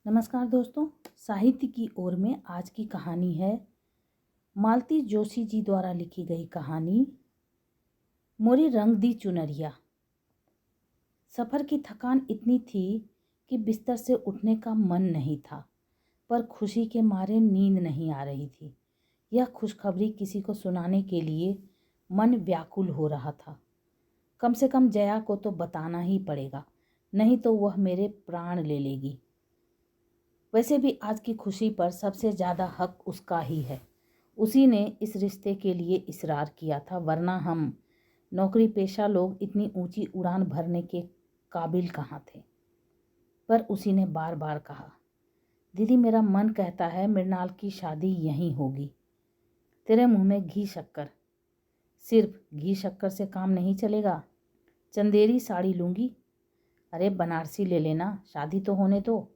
नमस्कार दोस्तों, साहित्य की ओर में आज की कहानी है मालती जोशी जी द्वारा लिखी गई कहानी मोरी रंग दी चुनरिया। सफ़र की थकान इतनी थी कि बिस्तर से उठने का मन नहीं था, पर खुशी के मारे नींद नहीं आ रही थी। यह खुशखबरी किसी को सुनाने के लिए मन व्याकुल हो रहा था। कम से कम जया को तो बताना ही पड़ेगा, नहीं तो वह मेरे प्राण ले लेगी। वैसे भी आज की खुशी पर सबसे ज़्यादा हक उसका ही है। उसी ने इस रिश्ते के लिए इसरार किया था, वरना हम नौकरी पेशा लोग इतनी ऊंची उड़ान भरने के काबिल कहाँ थे। पर उसी ने बार बार कहा, दीदी मेरा मन कहता है मृणाल की शादी यहीं होगी। तेरे मुंह में घी शक्कर। सिर्फ घी शक्कर से काम नहीं चलेगा। चंदेरी साड़ी लूँगी। अरे बनारसी ले लेना, शादी तो होने दो।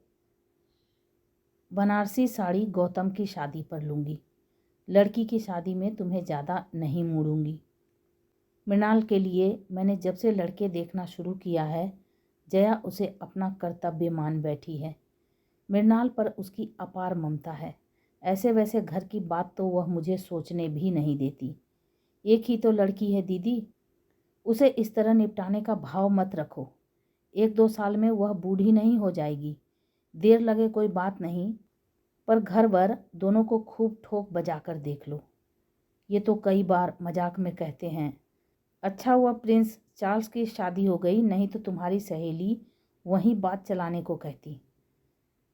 बनारसी साड़ी गौतम की शादी पर लूँगी। लड़की की शादी में तुम्हें ज़्यादा नहीं मोड़ूंगी। मृणाल के लिए मैंने जब से लड़के देखना शुरू किया है, जया उसे अपना कर्तव्य मान बैठी है। मृणाल पर उसकी अपार ममता है। ऐसे वैसे घर की बात तो वह मुझे सोचने भी नहीं देती। एक ही तो लड़की है दीदी, उसे इस तरह निपटाने का भाव मत रखो। 1-2 साल में वह बूढ़ी नहीं हो जाएगी। देर लगे कोई बात नहीं, पर घर वर दोनों को खूब ठोक बजा कर देख लो। ये तो कई बार मजाक में कहते हैं, अच्छा हुआ प्रिंस चार्ल्स की शादी हो गई, नहीं तो तुम्हारी सहेली वहीं बात चलाने को कहती।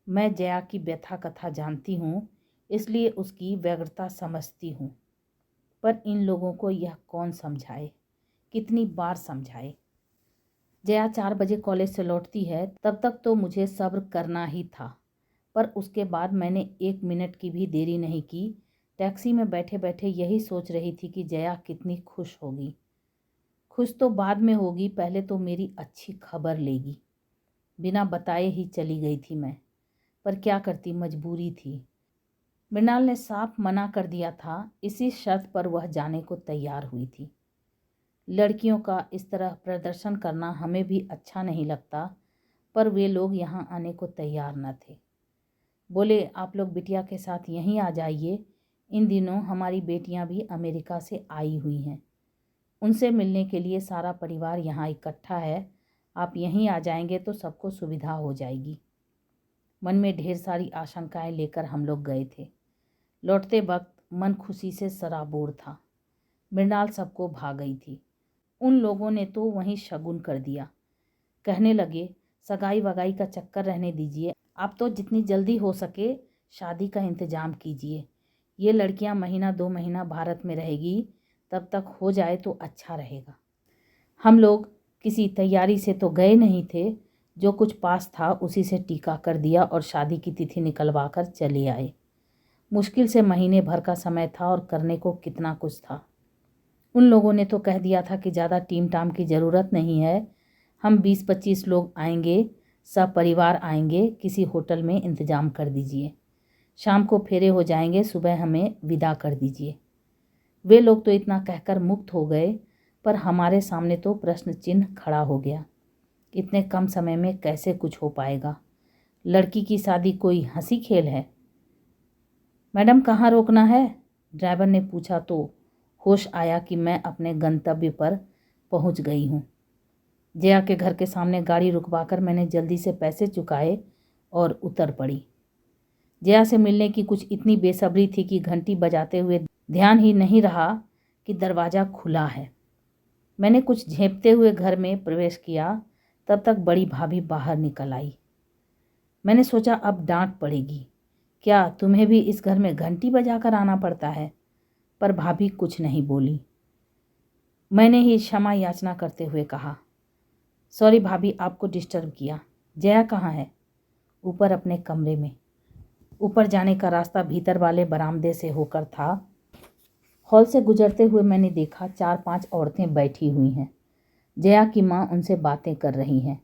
मैं जया की व्यथा कथा जानती हूँ, इसलिए उसकी व्यग्रता समझती हूँ। पर इन लोगों को यह कौन समझाए, कितनी बार समझाए। जया 4 बजे कॉलेज से लौटती है, तब तक तो मुझे सब्र करना ही था, पर उसके बाद मैंने 1 मिनट की भी देरी नहीं की। टैक्सी में बैठे बैठे यही सोच रही थी कि जया कितनी खुश होगी। खुश तो बाद में होगी, पहले तो मेरी अच्छी खबर लेगी। बिना बताए ही चली गई थी मैं, पर क्या करती, मजबूरी थी। मृणाल ने साफ मना कर दिया था, इसी शर्त पर वह जाने को तैयार हुई थी। लड़कियों का इस तरह प्रदर्शन करना हमें भी अच्छा नहीं लगता, पर वे लोग यहाँ आने को तैयार न थे। बोले आप लोग बिटिया के साथ यहीं आ जाइए, इन दिनों हमारी बेटियां भी अमेरिका से आई हुई हैं, उनसे मिलने के लिए सारा परिवार यहाँ इकट्ठा है। आप यहीं आ जाएंगे तो सबको सुविधा हो जाएगी। मन में ढेर सारी आशंकाएं लेकर हम लोग गए थे। लौटते वक्त मन खुशी से सराबोर था। मृणाल सबको भाग गई थी। उन लोगों ने तो वहीं शगुन कर दिया। कहने लगे सगाई वगाई का चक्कर रहने दीजिए, आप तो जितनी जल्दी हो सके शादी का इंतजाम कीजिए। ये लड़कियां महीना 2 महीना भारत में रहेगी, तब तक हो जाए तो अच्छा रहेगा। हम लोग किसी तैयारी से तो गए नहीं थे, जो कुछ पास था उसी से टीका कर दिया और शादी की तिथि निकलवा कर चले आए। मुश्किल से महीने भर का समय था और करने को कितना कुछ था। उन लोगों ने तो कह दिया था कि ज़्यादा टीम टाम की ज़रूरत नहीं है, हम 20-25 लोग आएंगे, सब परिवार आएंगे, किसी होटल में इंतज़ाम कर दीजिए, शाम को फेरे हो जाएंगे, सुबह हमें विदा कर दीजिए। वे लोग तो इतना कहकर मुक्त हो गए, पर हमारे सामने तो प्रश्न चिन्ह खड़ा हो गया। इतने कम समय में कैसे कुछ हो पाएगा? लड़की की शादी कोई हंसी खेल है? मैडम कहाँ रोकना है? ड्राइवर ने पूछा तो होश आया कि मैं अपने गंतव्य पर पहुंच गई हूँ। जया के घर के सामने गाड़ी रुकवाकर मैंने जल्दी से पैसे चुकाए और उतर पड़ी। जया से मिलने की कुछ इतनी बेसब्री थी कि घंटी बजाते हुए ध्यान ही नहीं रहा कि दरवाज़ा खुला है। मैंने कुछ झेंपते हुए घर में प्रवेश किया, तब तक बड़ी भाभी बाहर निकल आई। मैंने सोचा अब डांट पड़ेगी, क्या तुम्हें भी इस घर में घंटी बजाकर आना पड़ता है? पर भाभी कुछ नहीं बोली। मैंने ही क्षमा याचना करते हुए कहा, सॉरी भाभी आपको डिस्टर्ब किया। जया कहाँ है? ऊपर अपने कमरे में। ऊपर जाने का रास्ता भीतर वाले बरामदे से होकर था। हॉल से गुजरते हुए मैंने देखा 4-5 औरतें बैठी हुई हैं। जया की माँ उनसे बातें कर रही हैं,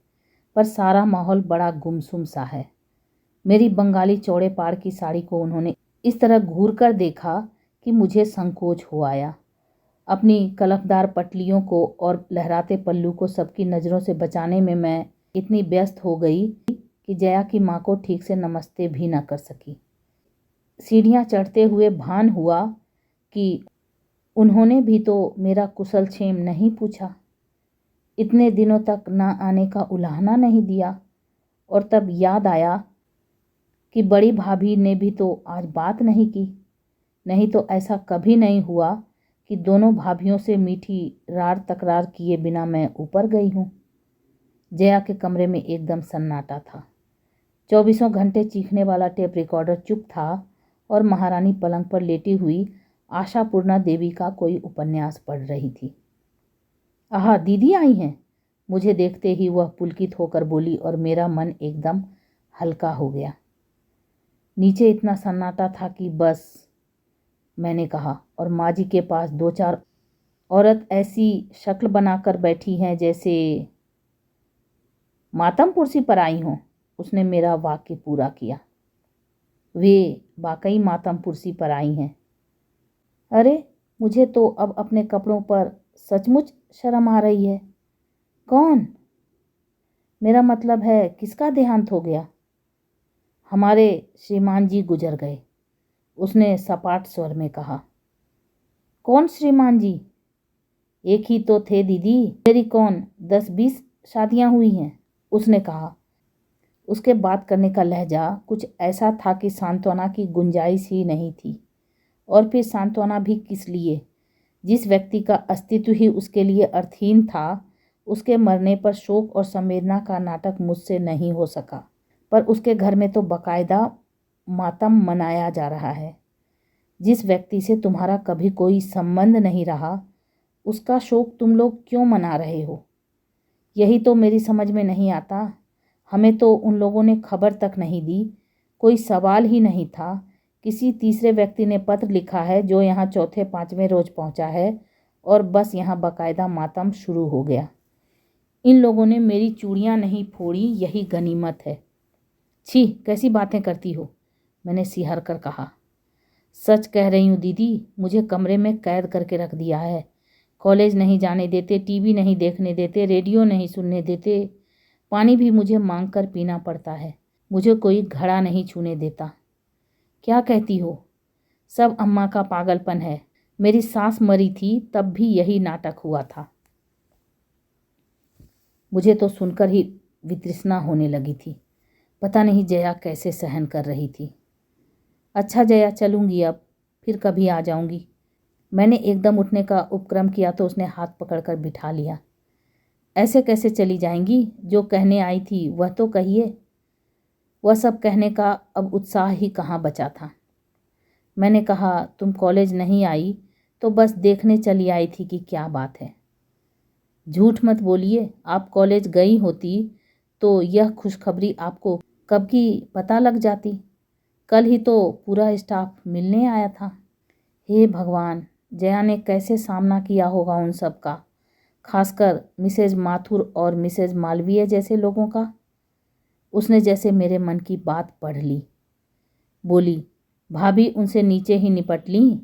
पर सारा माहौल बड़ा गुमसुम सा है। मेरी बंगाली चौड़े पाड़ की साड़ी को उन्होंने इस तरह घूर कर देखा कि मुझे संकोच हो आया। अपनी कलफदार पटलियों को और लहराते पल्लू को सबकी नज़रों से बचाने में मैं इतनी व्यस्त हो गई कि जया की माँ को ठीक से नमस्ते भी न कर सकी। सीढ़ियाँ चढ़ते हुए भान हुआ कि उन्होंने भी तो मेरा कुशल क्षेम नहीं पूछा, इतने दिनों तक न आने का उलाहना नहीं दिया। और तब याद आया कि बड़ी भाभी ने भी तो आज बात नहीं की, नहीं तो ऐसा कभी नहीं हुआ कि दोनों भाभीयों से मीठी रार तकरार किए बिना मैं ऊपर गई हूँ। जया के कमरे में एकदम सन्नाटा था। 24 घंटे चीखने वाला टेप रिकॉर्डर चुप था और महारानी पलंग पर लेटी हुई आशापूर्णा देवी का कोई उपन्यास पढ़ रही थी। आहा, दीदी आई हैं। मुझे देखते ही वह पुलकित होकर बोली और मेरा मन एकदम हल्का हो गया। नीचे इतना सन्नाटा था कि बस, मैंने कहा, और माँ जी के पास 2-4 औरत ऐसी शक्ल बनाकर बैठी हैं जैसे मातम कुर्सी पर आई हों। उसने मेरा वाक्य पूरा किया। वे वाकई मातम कुर्सी पर आई हैं। अरे, मुझे तो अब अपने कपड़ों पर सचमुच शर्म आ रही है। कौन? मेरा मतलब है, किसका देहांत हो गया? हमारे श्रीमान जी गुजर गए, उसने सपाट स्वर में कहा। कौन श्रीमान जी? एक ही तो थे दीदी, मेरी कौन 10-20 शादियां हुई हैं, उसने कहा। उसके बात करने का लहजा कुछ ऐसा था कि सांत्वना की गुंजाइश ही नहीं थी। और फिर सांत्वना भी किस लिए? जिस व्यक्ति का अस्तित्व ही उसके लिए अर्थहीन था, उसके मरने पर शोक और संवेदना का नाटक मुझसे नहीं हो सका। पर उसके घर में तो बाकायदा मातम मनाया जा रहा है। जिस व्यक्ति से तुम्हारा कभी कोई संबंध नहीं रहा, उसका शोक तुम लोग क्यों मना रहे हो? यही तो मेरी समझ में नहीं आता। हमें तो उन लोगों ने खबर तक नहीं दी, कोई सवाल ही नहीं था। किसी तीसरे व्यक्ति ने पत्र लिखा है जो यहाँ 4-5वें रोज पहुँचा है, और बस यहाँ बाकायदा मातम शुरू हो गया। इन लोगों ने मेरी चूड़ियाँ नहीं फोड़ी, यही गनीमत है। छी, कैसी बातें करती हो, मैंने सिहर कर कहा। सच कह रही हूँ दीदी, मुझे कमरे में कैद करके रख दिया है। कॉलेज नहीं जाने देते, टीवी नहीं देखने देते, रेडियो नहीं सुनने देते, पानी भी मुझे मांग कर पीना पड़ता है। मुझे कोई घड़ा नहीं छूने देता। क्या कहती हो? सब अम्मा का पागलपन है। मेरी सास मरी थी तब भी यही नाटक हुआ था। मुझे तो सुनकर ही वितृष्णा होने लगी थी। पता नहीं जया कैसे सहन कर रही थी। अच्छा जया, चलूँगी अब, फिर कभी आ जाऊँगी। मैंने एकदम उठने का उपक्रम किया तो उसने हाथ पकड़कर बिठा लिया। ऐसे कैसे चली जाएंगी? जो कहने आई थी वह तो कहिए। वह सब कहने का अब उत्साह ही कहाँ बचा था। मैंने कहा, तुम कॉलेज नहीं आई तो बस देखने चली आई थी कि क्या बात है। झूठ मत बोलिए, आप कॉलेज गई होती तो यह खुशखबरी आपको कब की पता लग जाती। कल ही तो पूरा स्टाफ मिलने आया था। हे भगवान, जया ने कैसे सामना किया होगा उन सब का, खासकर मिसेज माथुर और मिसेज मालवीय जैसे लोगों का। उसने जैसे मेरे मन की बात पढ़ ली। बोली, भाभी उनसे नीचे ही निपट ली।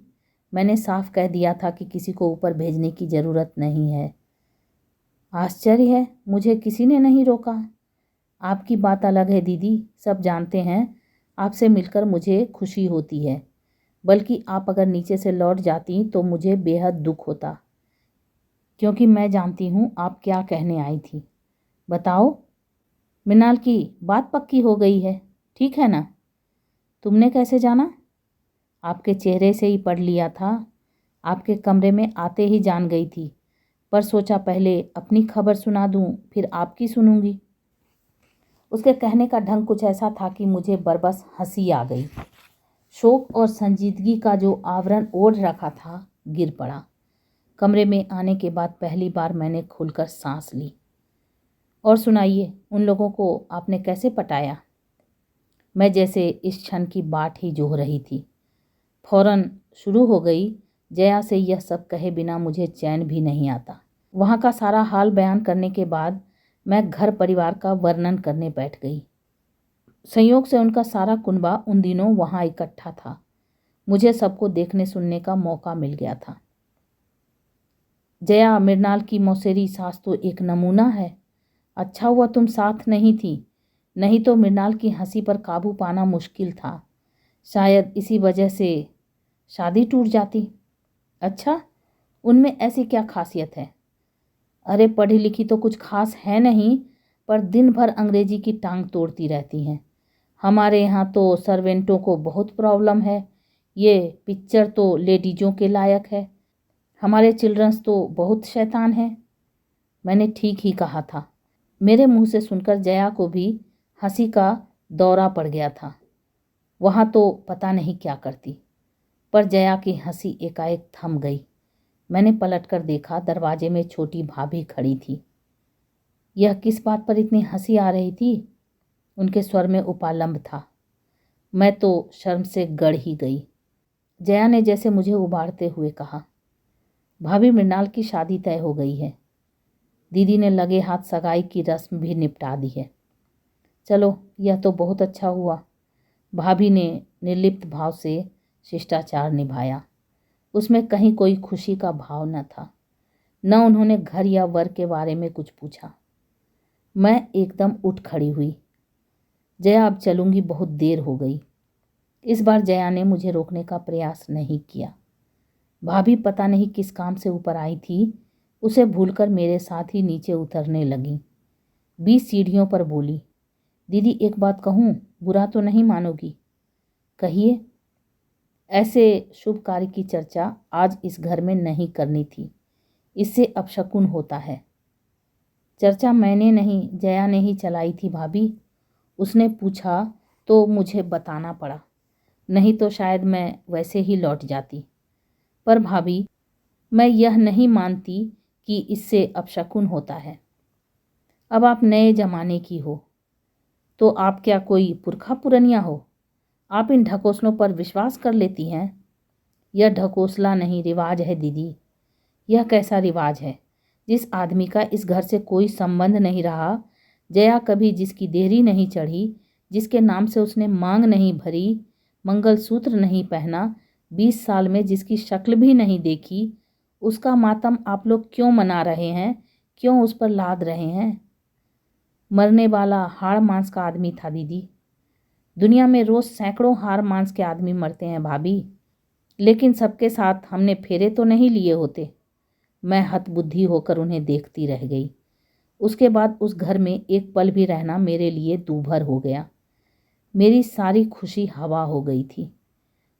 मैंने साफ कह दिया था कि किसी को ऊपर भेजने की ज़रूरत नहीं है। आश्चर्य है, मुझे किसी ने नहीं रोका। आपकी बात अलग है दीदी, सब जानते हैं। आपसे मिलकर मुझे खुशी होती है, बल्कि आप अगर नीचे से लौट जाती तो मुझे बेहद दुख होता, क्योंकि मैं जानती हूँ आप क्या कहने आई थी। बताओ। मृणाल की बात पक्की हो गई है, ठीक है ना? तुमने कैसे जाना? आपके चेहरे से ही पढ़ लिया था। आपके कमरे में आते ही जान गई थी, पर सोचा पहले अपनी खबर सुना दूं, फिर आपकी सुनूंगी। उसके कहने का ढंग कुछ ऐसा था कि मुझे बरबस हंसी आ गई। शोक और संजीदगी का जो आवरण ओढ़ रखा था गिर पड़ा। कमरे में आने के बाद पहली बार मैंने खुलकर सांस ली। और सुनाइए, उन लोगों को आपने कैसे पटाया? मैं जैसे इस क्षण की बाट ही जोह रही थी। फौरन शुरू हो गई। जया से यह सब कहे बिना मुझे चैन भी नहीं आता। वहाँ का सारा हाल बयान करने के बाद मैं घर परिवार का वर्णन करने बैठ गई। संयोग से उनका सारा कुनबा उन दिनों वहाँ इकट्ठा था। मुझे सबको देखने सुनने का मौका मिल गया था। जया, मृणाल की मौसेरी सास तो एक नमूना है। अच्छा हुआ तुम साथ नहीं थी, नहीं तो मृणाल की हंसी पर काबू पाना मुश्किल था। शायद इसी वजह से शादी टूट जाती। अच्छा, उनमें ऐसी क्या खासियत है? अरे पढ़ी लिखी तो कुछ खास है नहीं, पर दिन भर अंग्रेजी की टांग तोड़ती रहती हैं। हमारे यहाँ तो सर्वेंटों को बहुत प्रॉब्लम है। ये पिक्चर तो लेडीजों के लायक है। हमारे चिल्ड्रंस तो बहुत शैतान हैं। मैंने ठीक ही कहा था। मेरे मुंह से सुनकर जया को भी हंसी का दौरा पड़ गया था। वहाँ तो पता नहीं क्या करती, पर जया की हंसी एकाएक थम गई। मैंने पलटकर देखा, दरवाजे में छोटी भाभी खड़ी थी। यह किस बात पर इतनी हंसी आ रही थी? उनके स्वर में उपालंब था। मैं तो शर्म से गड़ ही गई। जया ने जैसे मुझे उबारते हुए कहा, भाभी मृणाल की शादी तय हो गई है। दीदी ने लगे हाथ सगाई की रस्म भी निपटा दी है। चलो, यह तो बहुत अच्छा हुआ। भाभी ने निर्लिप्त भाव से शिष्टाचार निभाया। उसमें कहीं कोई खुशी का भाव न था। न उन्होंने घर या वर के बारे में कुछ पूछा। मैं एकदम उठ खड़ी हुई। जया, अब चलूंगी, बहुत देर हो गई। इस बार जया ने मुझे रोकने का प्रयास नहीं किया। भाभी पता नहीं किस काम से ऊपर आई थी, उसे भूलकर मेरे साथ ही नीचे उतरने लगी। 20 सीढ़ियों पर बोली, दीदी एक बात कहूँ, बुरा तो नहीं मानोगी? कहिए। ऐसे शुभ कार्य की चर्चा आज इस घर में नहीं करनी थी। इससे अपशकुन होता है। चर्चा मैंने नहीं, जया ने ही चलाई थी भाभी। उसने पूछा तो मुझे बताना पड़ा, नहीं तो शायद मैं वैसे ही लौट जाती। पर भाभी, मैं यह नहीं मानती कि इससे अपशकुन होता है। अब आप नए जमाने की हो, तो आप क्या कोई पुरखा पुरनिया हो? आप इन ढकोसलों पर विश्वास कर लेती हैं? यह ढकोसला नहीं, रिवाज है दीदी। यह कैसा रिवाज है? जिस आदमी का इस घर से कोई संबंध नहीं रहा, जया कभी जिसकी देहरी नहीं चढ़ी, जिसके नाम से उसने मांग नहीं भरी, मंगलसूत्र नहीं पहना, 20 साल में जिसकी शक्ल भी नहीं देखी, उसका मातम आप लोग क्यों मना रहे हैं? क्यों उस पर लाद रहे हैं? मरने वाला हाड़ मांस का आदमी था दीदी। दुनिया में रोज सैकड़ों हाड़ मांस के आदमी मरते हैं भाभी, लेकिन सबके साथ हमने फेरे तो नहीं लिए होते। मैं हतबुद्धि होकर उन्हें देखती रह गई। उसके बाद उस घर में एक पल भी रहना मेरे लिए दूभर हो गया। मेरी सारी खुशी हवा हो गई थी।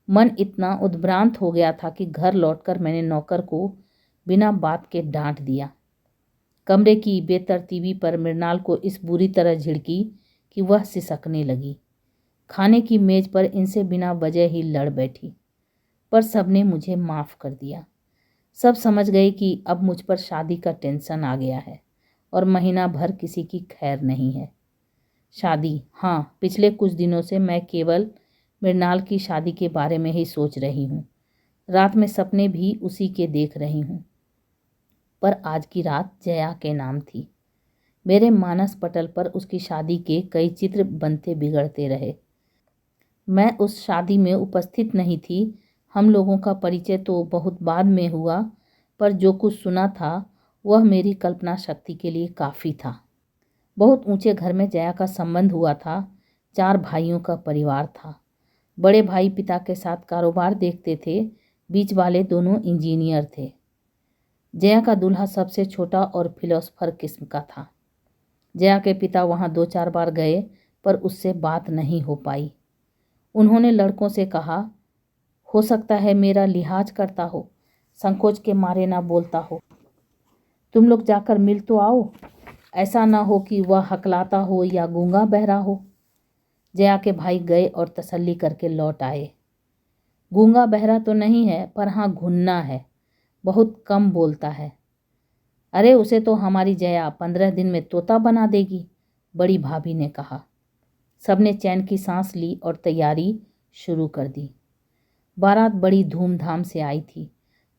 मन इतना उद्भ्रांत हो गया था कि घर लौटकर मैंने नौकर को बिना बात के डांट दिया। कमरे की बेतरतीबी पर मृणाल को इस बुरी तरह झिड़की कि वह सिसकने लगी। खाने की मेज पर इनसे बिना वजह ही लड़ बैठी, पर सबने मुझे माफ़ कर दिया। सब समझ गए कि अब मुझ पर शादी का टेंशन आ गया है और महीना भर किसी की खैर नहीं है। शादी, हाँ, पिछले कुछ दिनों से मैं केवल मृणाल की शादी के बारे में ही सोच रही हूँ। रात में सपने भी उसी के देख रही हूँ। पर आज की रात जया के नाम थी। मेरे मानस पटल पर उसकी शादी के कई चित्र बनते बिगड़ते रहे। मैं उस शादी में उपस्थित नहीं थी। हम लोगों का परिचय तो बहुत बाद में हुआ, पर जो कुछ सुना था वह मेरी कल्पना शक्ति के लिए काफ़ी था। बहुत ऊंचे घर में जया का संबंध हुआ था। 4 भाइयों का परिवार था। बड़े भाई पिता के साथ कारोबार देखते थे, बीच वाले दोनों इंजीनियर थे। जया का दूल्हा सबसे छोटा और फिलोसफर किस्म का था। जया के पिता वहाँ 2-4 बार गए, पर उससे बात नहीं हो पाई। उन्होंने लड़कों से कहा, हो सकता है मेरा लिहाज करता हो, संकोच के मारे ना बोलता हो। तुम लोग जाकर मिल तो आओ, ऐसा ना हो कि वह हकलाता हो या गूंगा बहरा हो। जया के भाई गए और तसल्ली करके लौट आए। गूंगा बहरा तो नहीं है, पर हाँ घुन्ना है, बहुत कम बोलता है। अरे उसे तो हमारी जया 15 दिन में तोता बना देगी, बड़ी भाभी ने कहा। सबने चैन की सांस ली और तैयारी शुरू कर दी। बारात बड़ी धूमधाम से आई थी।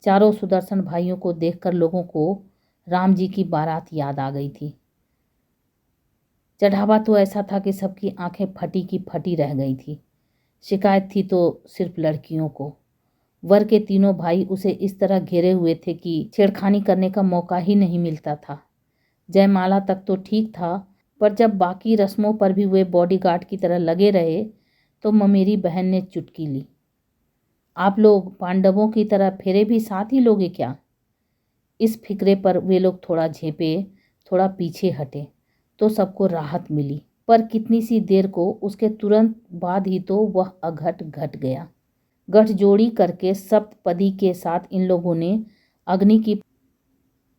चारों सुदर्शन भाइयों को देखकर लोगों को राम जी की बारात याद आ गई थी। चढ़ावा तो ऐसा था कि सबकी आंखें फटी की फटी रह गई थी। शिकायत थी तो सिर्फ लड़कियों को। वर के तीनों भाई उसे इस तरह घेरे हुए थे कि छेड़खानी करने का मौका ही नहीं मिलता था। जयमाला तक तो ठीक था, पर जब बाकी रस्मों पर भी वे बॉडीगार्ड की तरह लगे रहे तो ममेरी बहन ने चुटकी ली। आप लोग पांडवों की तरह फेरे भी साथ ही लोगे क्या? इस फिक्रे पर वे लोग थोड़ा झेपे, थोड़ा पीछे हटे तो सबको राहत मिली। पर कितनी सी देर को, उसके तुरंत बाद ही तो वह अघट घट गया। गठजोड़ी करके सप्तपदी के साथ इन लोगों ने अग्नि की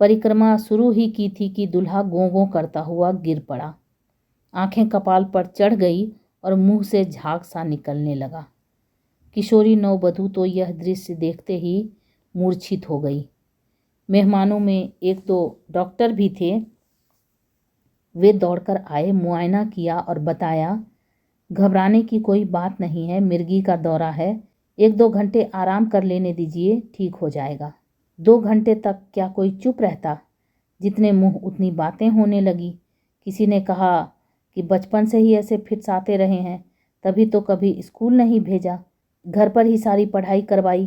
परिक्रमा शुरू ही की थी कि दूल्हा गों गों करता हुआ गिर पड़ा। आंखें कपाल पर चढ़ गई और मुंह से झाग सा निकलने लगा। किशोरी नववधू तो यह दृश्य देखते ही मूर्छित हो गई। मेहमानों में एक दो डॉक्टर भी थे। वे दौड़कर आए, मुआयना किया और बताया, घबराने की कोई बात नहीं है, मिर्गी का दौरा है, 1-2 घंटे आराम कर लेने दीजिए, ठीक हो जाएगा। 2 घंटे तक क्या कोई चुप रहता? जितने मुंह उतनी बातें होने लगी। किसी ने कहा कि बचपन से ही ऐसे फिट्स आते रहे हैं, तभी तो कभी स्कूल नहीं भेजा, घर पर ही सारी पढ़ाई करवाई।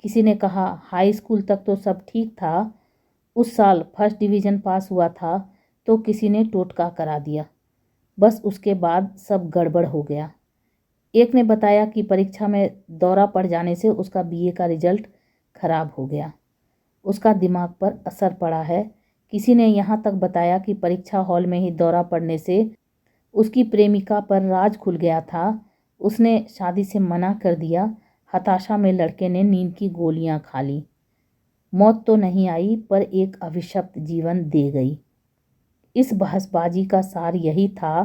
किसी ने कहा हाई स्कूल तक तो सब ठीक था, उस साल फर्स्ट डिवीज़न पास हुआ था, तो किसी ने टोटका करा दिया, बस उसके बाद सब गड़बड़ हो गया। एक ने बताया कि परीक्षा में दौरा पड़ जाने से उसका बीए का रिजल्ट खराब हो गया, उसका दिमाग पर असर पड़ा है। किसी ने यहाँ तक बताया कि परीक्षा हॉल में ही दौरा पड़ने से उसकी प्रेमिका पर राज खुल गया था, उसने शादी से मना कर दिया। हताशा में लड़के ने नींद की गोलियां खा ली। मौत तो नहीं आई पर एक अभिशप्त जीवन दे गई। इस बहसबाजी का सार यही था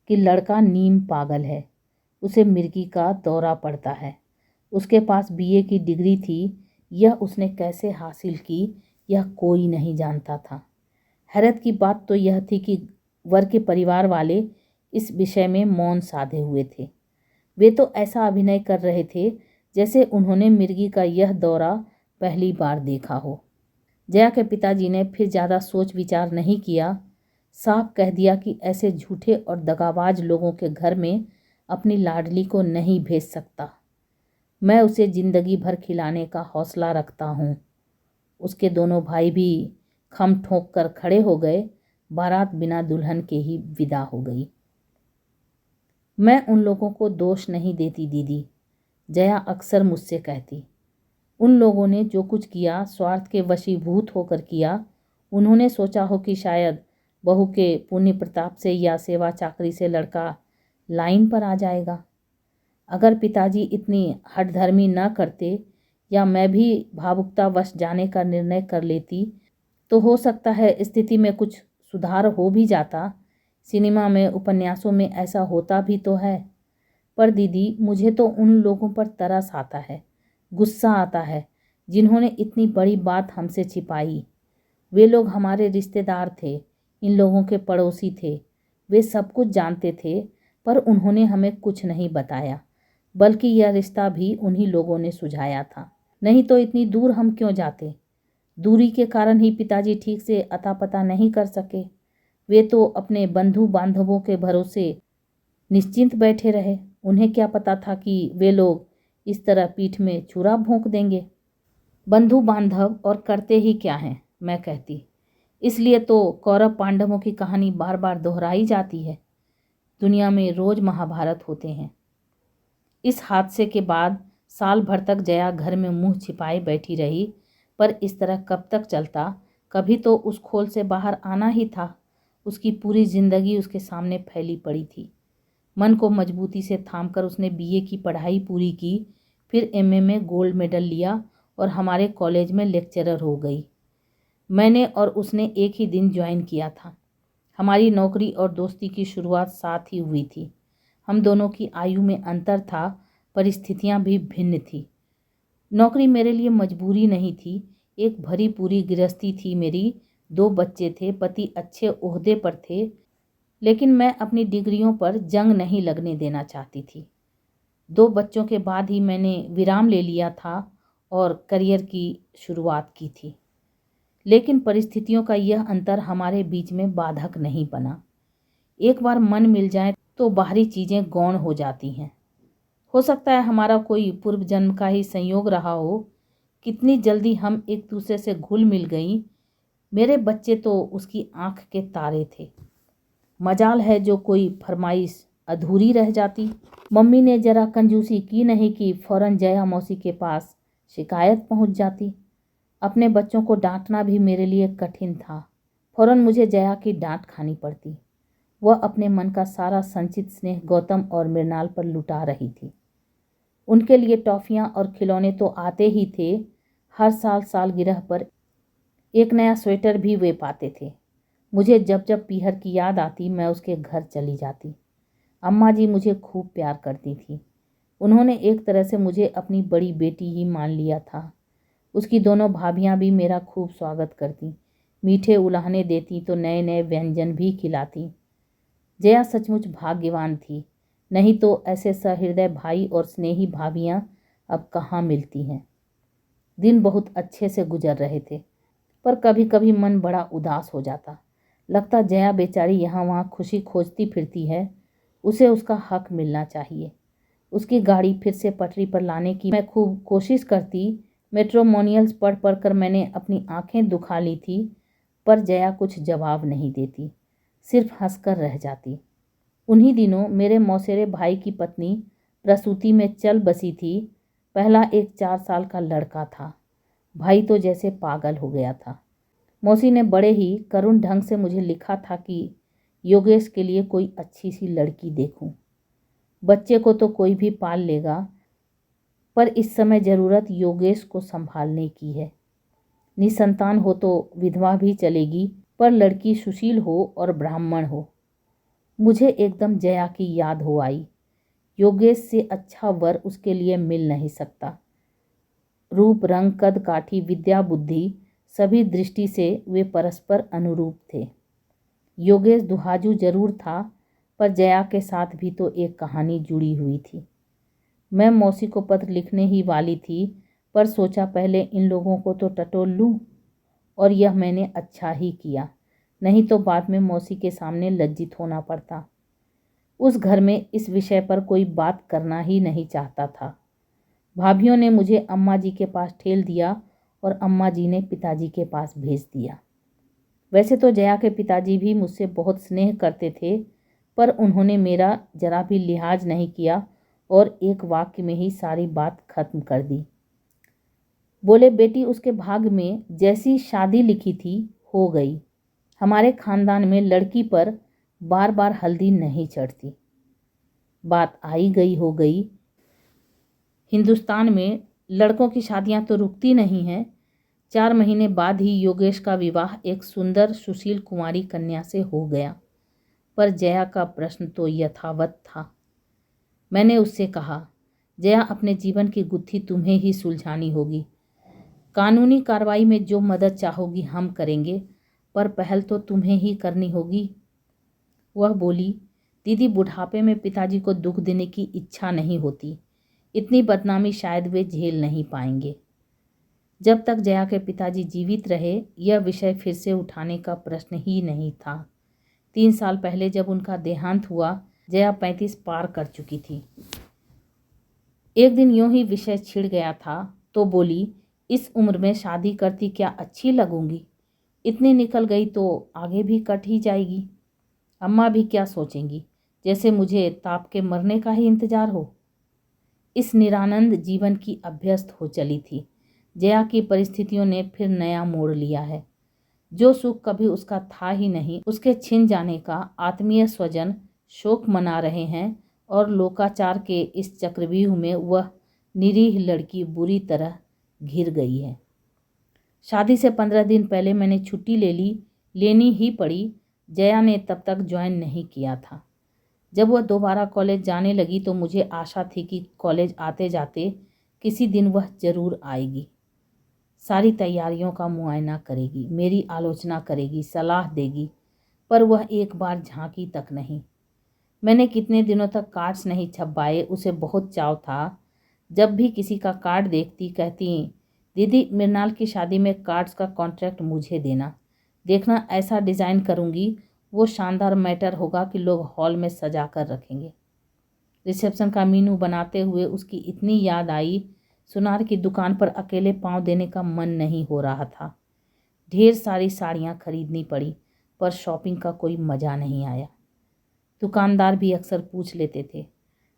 कि लड़का नीम पागल है, उसे मिर्गी का दौरा पड़ता है। उसके पास बीए की डिग्री थी, यह उसने कैसे हासिल की यह कोई नहीं जानता था। हैरत की बात तो यह थी कि वर के परिवार वाले इस विषय में मौन साधे हुए थे। वे तो ऐसा अभिनय कर रहे थे जैसे उन्होंने मिर्गी का यह दौरा पहली बार देखा हो। जया के पिताजी ने फिर ज़्यादा सोच विचार नहीं किया, साफ कह दिया कि ऐसे झूठे और दगाबाज लोगों के घर में अपनी लाडली को नहीं भेज सकता। मैं उसे ज़िंदगी भर खिलाने का हौसला रखता हूँ। उसके दोनों भाई भी खम ठोक कर खड़े हो गए। बारात बिना दुल्हन के ही विदा हो गई। मैं उन लोगों को दोष नहीं देती दीदी, जया अक्सर मुझसे कहती। उन लोगों ने जो कुछ किया स्वार्थ के वशीभूत होकर किया। उन्होंने सोचा हो कि शायद बहू के पुण्य प्रताप से या सेवा चाकरी से लड़का लाइन पर आ जाएगा। अगर पिताजी इतनी हठधर्मी न करते या मैं भी भावुकतावश जाने का निर्णय कर लेती तो हो सकता है स्थिति में कुछ सुधार हो भी जाता। सिनेमा में, उपन्यासों में ऐसा होता भी तो है। पर दीदी, मुझे तो उन लोगों पर तरस आता है, गुस्सा आता है जिन्होंने इतनी बड़ी बात हमसे छिपाई। वे लोग हमारे रिश्तेदार थे, इन लोगों के पड़ोसी थे, वे सब कुछ जानते थे, पर उन्होंने हमें कुछ नहीं बताया, बल्कि यह रिश्ता भी उन्हीं लोगों ने सुझाया था। नहीं तो इतनी दूर हम क्यों जाते? दूरी के कारण ही पिताजी ठीक से अता पता नहीं कर सके। वे तो अपने बंधु बांधवों के भरोसे निश्चिंत बैठे रहे। उन्हें क्या पता था कि वे लोग इस तरह पीठ में छुरा भोंक देंगे। बंधु बांधव और करते ही क्या हैं, मैं कहती। इसलिए तो कौरव पांडवों की कहानी बार बार दोहराई जाती है। दुनिया में रोज महाभारत होते हैं। इस हादसे के बाद साल भर तक जया घर में मुंह छिपाए बैठी रही, पर इस तरह कब तक चलता? कभी तो उस खोल से बाहर आना ही था। उसकी पूरी जिंदगी उसके सामने फैली पड़ी थी। मन को मजबूती से थामकर उसने बीए की पढ़ाई पूरी की, फिर एमए में गोल्ड मेडल लिया और हमारे कॉलेज में लेक्चरर हो गई। मैंने और उसने एक ही दिन ज्वाइन किया था। हमारी नौकरी और दोस्ती की शुरुआत साथ ही हुई थी। हम दोनों की आयु में अंतर था, परिस्थितियां भी भिन्न थी। नौकरी मेरे लिए मजबूरी नहीं थी, एक भरी पूरी गृहस्थी थी मेरी। 2 बच्चे थे, पति अच्छे ओहदे पर थे, लेकिन मैं अपनी डिग्रियों पर जंग नहीं लगने देना चाहती थी। 2 बच्चों के बाद ही मैंने विराम ले लिया था और करियर की शुरुआत की थी। लेकिन परिस्थितियों का यह अंतर हमारे बीच में बाधक नहीं बना। एक बार मन मिल जाए तो बाहरी चीज़ें गौण हो जाती हैं। हो सकता है हमारा कोई पूर्व जन्म का ही संयोग रहा हो। कितनी जल्दी हम एक दूसरे से घुल मिल गई। मेरे बच्चे तो उसकी आंख के तारे थे। मजाल है जो कोई फरमाइश अधूरी रह जाती। मम्मी ने जरा कंजूसी की नहीं कि फ़ौरन जया मौसी के पास शिकायत पहुंच जाती। अपने बच्चों को डांटना भी मेरे लिए कठिन था। फ़ौरन मुझे जया की डांट खानी पड़ती। वह अपने मन का सारा संचित स्नेह गौतम और मृणाल पर लुटा रही थी। उनके लिए टॉफ़ियाँ और खिलौने तो आते ही थे। हर साल सालगिरह पर एक नया स्वेटर भी वे पाते थे। मुझे जब जब पीहर की याद आती मैं उसके घर चली जाती। अम्मा जी मुझे खूब प्यार करती थी। उन्होंने एक तरह से मुझे अपनी बड़ी बेटी ही मान लिया था। उसकी दोनों भाभियाँ भी मेरा खूब स्वागत करती, मीठे उलाहने देती तो नए नए व्यंजन भी खिलाती। जया सचमुच भाग्यवान थी, नहीं तो ऐसे सहृदय भाई और स्नेही भाभियाँ अब कहाँ मिलती हैं। दिन बहुत अच्छे से गुजर रहे थे, पर कभी कभी मन बड़ा उदास हो जाता। लगता जया बेचारी यहाँ वहाँ खुशी खोजती फिरती है, उसे उसका हक मिलना चाहिए। उसकी गाड़ी फिर से पटरी पर लाने की मैं खूब कोशिश करती। मैट्रिमोनियल्स पढ़ पढ़ कर मैंने अपनी आंखें दुखा ली थी, पर जया कुछ जवाब नहीं देती, सिर्फ हंसकर रह जाती। उन्हीं दिनों मेरे मौसेरे भाई की पत्नी प्रसूति में चल बसी थी। पहला एक 4 साल का लड़का था। भाई तो जैसे पागल हो गया था। मौसी ने बड़े ही करुण ढंग से मुझे लिखा था कि योगेश के लिए कोई अच्छी सी लड़की देखूं। बच्चे को तो कोई भी पाल लेगा, पर इस समय ज़रूरत योगेश को संभालने की है। निसंतान हो तो विधवा भी चलेगी, पर लड़की सुशील हो और ब्राह्मण हो। मुझे एकदम जया की याद हो आई। योगेश से अच्छा वर उसके लिए मिल नहीं सकता। रूप रंग कद काठी विद्या बुद्धि सभी दृष्टि से वे परस्पर अनुरूप थे। योगेश दुहाजू जरूर था, पर जया के साथ भी तो एक कहानी जुड़ी हुई थी। मैं मौसी को पत्र लिखने ही वाली थी, पर सोचा पहले इन लोगों को तो टटोल लूं, और यह मैंने अच्छा ही किया, नहीं तो बाद में मौसी के सामने लज्जित होना पड़ता। उस घर में इस विषय पर कोई बात करना ही नहीं चाहता था। भाभियों ने मुझे अम्मा जी के पास ठेल दिया और अम्मा जी ने पिताजी के पास भेज दिया। वैसे तो जया के पिताजी भी मुझसे बहुत स्नेह करते थे, पर उन्होंने मेरा जरा भी लिहाज नहीं किया और एक वाक्य में ही सारी बात खत्म कर दी। बोले, बेटी उसके भाग्य में जैसी शादी लिखी थी हो गई। हमारे खानदान में लड़की पर बार बार हल्दी नहीं चढ़ती। बात आई गई हो गई। हिंदुस्तान में लड़कों की शादियां तो रुकती नहीं हैं। 4 महीने बाद ही योगेश का विवाह एक सुंदर सुशील कुंवारी कन्या से हो गया, पर जया का प्रश्न तो यथावत था। मैंने उससे कहा, जया अपने जीवन की गुत्थी तुम्हें ही सुलझानी होगी। कानूनी कार्रवाई में जो मदद चाहोगी हम करेंगे, पर पहल तो तुम्हें ही करनी होगी। वह बोली, दीदी बुढ़ापे में पिताजी को दुख देने की इच्छा नहीं होती। इतनी बदनामी शायद वे झेल नहीं पाएंगे। जब तक जया के पिताजी जीवित रहे यह विषय फिर से उठाने का प्रश्न ही नहीं था। 3 साल पहले जब उनका देहांत हुआ, जया 35 पार कर चुकी थी। एक दिन यूं ही विषय छिड़ गया था तो बोली, इस उम्र में शादी करती क्या अच्छी लगूंगी? इतनी निकल गई तो आगे भी कट ही जाएगी। अम्मा भी क्या सोचेंगी, जैसे मुझे ताप के मरने का ही इंतजार हो। इस निरानंद जीवन की अभ्यस्त हो चली थी। जया की परिस्थितियों ने फिर नया मोड़ लिया है। जो सुख कभी उसका था ही नहीं, उसके छिन जाने का आत्मीय स्वजन शोक मना रहे हैं, और लोकाचार के इस चक्रव्यूह में वह निरीह लड़की बुरी तरह घिर गई है। शादी से 15 दिन पहले मैंने छुट्टी लेनी ही पड़ी। जया ने तब तक ज्वाइन नहीं किया था। जब वह दोबारा कॉलेज जाने लगी तो मुझे आशा थी कि कॉलेज आते जाते किसी दिन वह जरूर आएगी। सारी तैयारियों का मुआयना करेगी, मेरी आलोचना करेगी, सलाह देगी, पर वह एक बार झांकी तक नहीं। मैंने कितने दिनों तक कार्ड्स नहीं छपवाए, उसे बहुत चाव था। जब भी किसी का कार्ड देखती कहती, दीदी मृणाल की शादी में कार्ड्स का कॉन्ट्रैक्ट मुझे देना। देखना ऐसा डिज़ाइन करूँगी, वो शानदार मैटर होगा कि लोग हॉल में सजा कर रखेंगे। रिसेप्शन का मीनू बनाते हुए उसकी इतनी याद आई। सुनार की दुकान पर अकेले पाँव देने का मन नहीं हो रहा था। ढेर सारी साड़ियाँ खरीदनी पड़ी, पर शॉपिंग का कोई मज़ा नहीं आया। दुकानदार भी अक्सर पूछ लेते थे,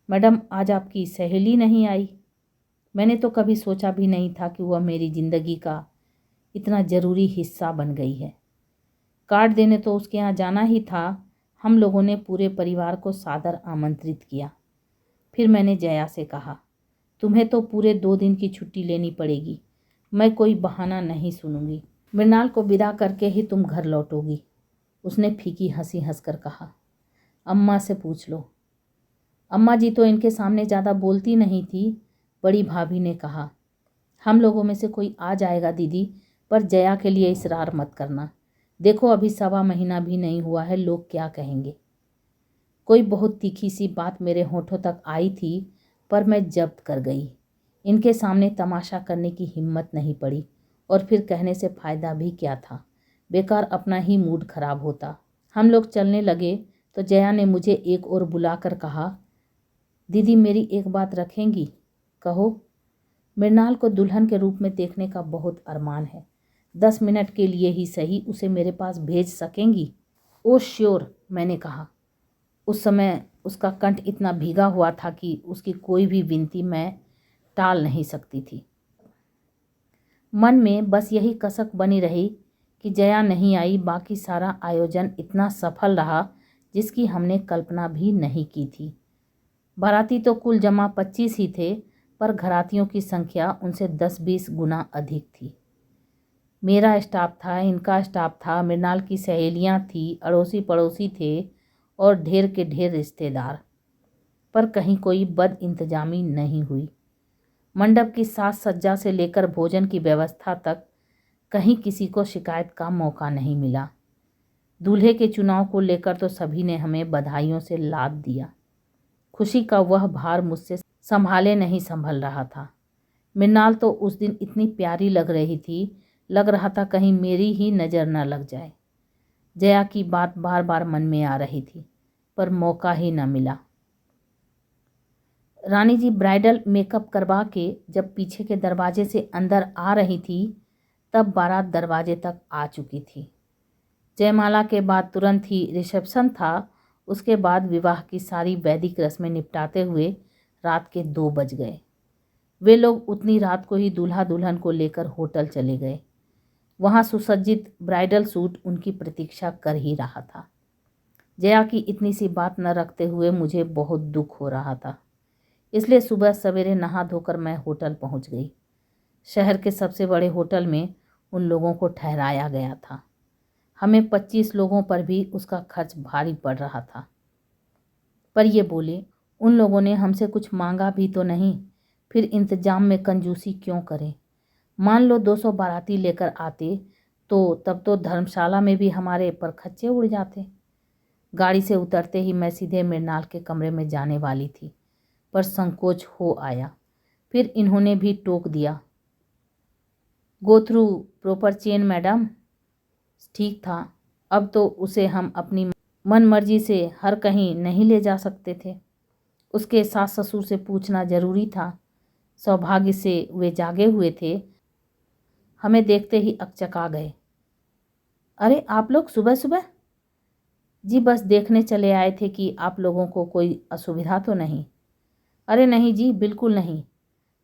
मैडम आज आपकी सहेली नहीं आई? मैंने तो कभी सोचा भी नहीं था कि वह मेरी ज़िंदगी का इतना ज़रूरी हिस्सा बन गई है। कार्ड देने तो उसके यहाँ जाना ही था। हम लोगों ने पूरे परिवार को सादर आमंत्रित किया। फिर मैंने जया से कहा, तुम्हें तो पूरे 2 दिन की छुट्टी लेनी पड़ेगी। मैं कोई बहाना नहीं सुनूंगी। मृणाल को विदा करके ही तुम घर लौटोगी। उसने फीकी हंसी हंसकर कहा। अम्मा से पूछ लो। अम्मा जी तो इनके सामने ज़्यादा बोलती नहीं थी। बड़ी भाभी ने कहा, हम लोगों में से कोई आ जाएगा दीदी, पर जया के लिए इसरार मत करना। देखो अभी 1.25 महीना भी नहीं हुआ है, लोग क्या कहेंगे। कोई बहुत तीखी सी बात मेरे होठों तक आई थी, पर मैं जब्त कर गई। इनके सामने तमाशा करने की हिम्मत नहीं पड़ी, और फिर कहने से फ़ायदा भी क्या था, बेकार अपना ही मूड खराब होता। हम लोग चलने लगे तो जया ने मुझे एक ओर बुलाकर कहा, दीदी मेरी एक बात रखेंगी? कहो। मृणाल को दुल्हन के रूप में देखने का बहुत अरमान है। 10 मिनट के लिए ही सही उसे मेरे पास भेज सकेंगी? ओ श्योर, मैंने कहा। उस समय उसका कंठ इतना भीगा हुआ था कि उसकी कोई भी विनती मैं टाल नहीं सकती थी। मन में बस यही कसक बनी रही कि जया नहीं आई। बाकी सारा आयोजन इतना सफल रहा जिसकी हमने कल्पना भी नहीं की थी। बाराती तो कुल जमा 25 ही थे, पर घरातियों की संख्या उनसे 10-20 गुना अधिक थी। मेरा स्टाफ था, इनका स्टाफ था, मृणाल की सहेलियां थी, अड़ोसी पड़ोसी थे और ढेर के ढेर रिश्तेदार। पर कहीं कोई बद इंतजामी नहीं हुई। मंडप की साज सज्जा से लेकर भोजन की व्यवस्था तक कहीं किसी को शिकायत का मौका नहीं मिला। दूल्हे के चुनाव को लेकर तो सभी ने हमें बधाइयों से लाद दिया। खुशी का वह भार मुझसे संभाले नहीं संभल रहा था। मृणाल तो उस दिन इतनी प्यारी लग रही थी, लग रहा था कहीं मेरी ही नज़र न लग जाए। जया की बात बार बार मन में आ रही थी, पर मौका ही न मिला। रानी जी ब्राइडल मेकअप करवा के जब पीछे के दरवाजे से अंदर आ रही थी, तब बारात दरवाजे तक आ चुकी थी। जयमाला के बाद तुरंत ही रिसेप्शन था। उसके बाद विवाह की सारी वैदिक रस्में निपटाते हुए रात के 2 बज गए। वे लोग उतनी रात को ही दूल्हा दुल्हन को लेकर होटल चले गए। वहाँ सुसज्जित ब्राइडल सूट उनकी प्रतीक्षा कर ही रहा था। जया की इतनी सी बात न रखते हुए मुझे बहुत दुख हो रहा था, इसलिए सुबह सवेरे नहा धोकर मैं होटल पहुँच गई। शहर के सबसे बड़े होटल में उन लोगों को ठहराया गया था। हमें 25 लोगों पर भी उसका खर्च भारी पड़ रहा था। पर ये बोले, उन लोगों ने हमसे कुछ मांगा भी तो नहीं, फिर इंतजाम में कंजूसी क्यों करें? मान लो 200 बाराती लेकर आते तो तब तो धर्मशाला में भी हमारे परखच्चे उड़ जाते। गाड़ी से उतरते ही मैं सीधे मृणाल के कमरे में जाने वाली थी, पर संकोच हो आया। फिर इन्होंने भी टोक दिया, go through proper chain madam. ठीक था, अब तो उसे हम अपनी मन मर्जी से हर कहीं नहीं ले जा सकते थे। उसके सास ससुर से पूछना जरूरी था। सौभाग्य से वे जागे हुए थे। हमें देखते ही अकचका गए। अरे आप लोग सुबह सुबह? जी बस देखने चले आए थे कि आप लोगों को कोई असुविधा तो नहीं। अरे नहीं जी, बिल्कुल नहीं।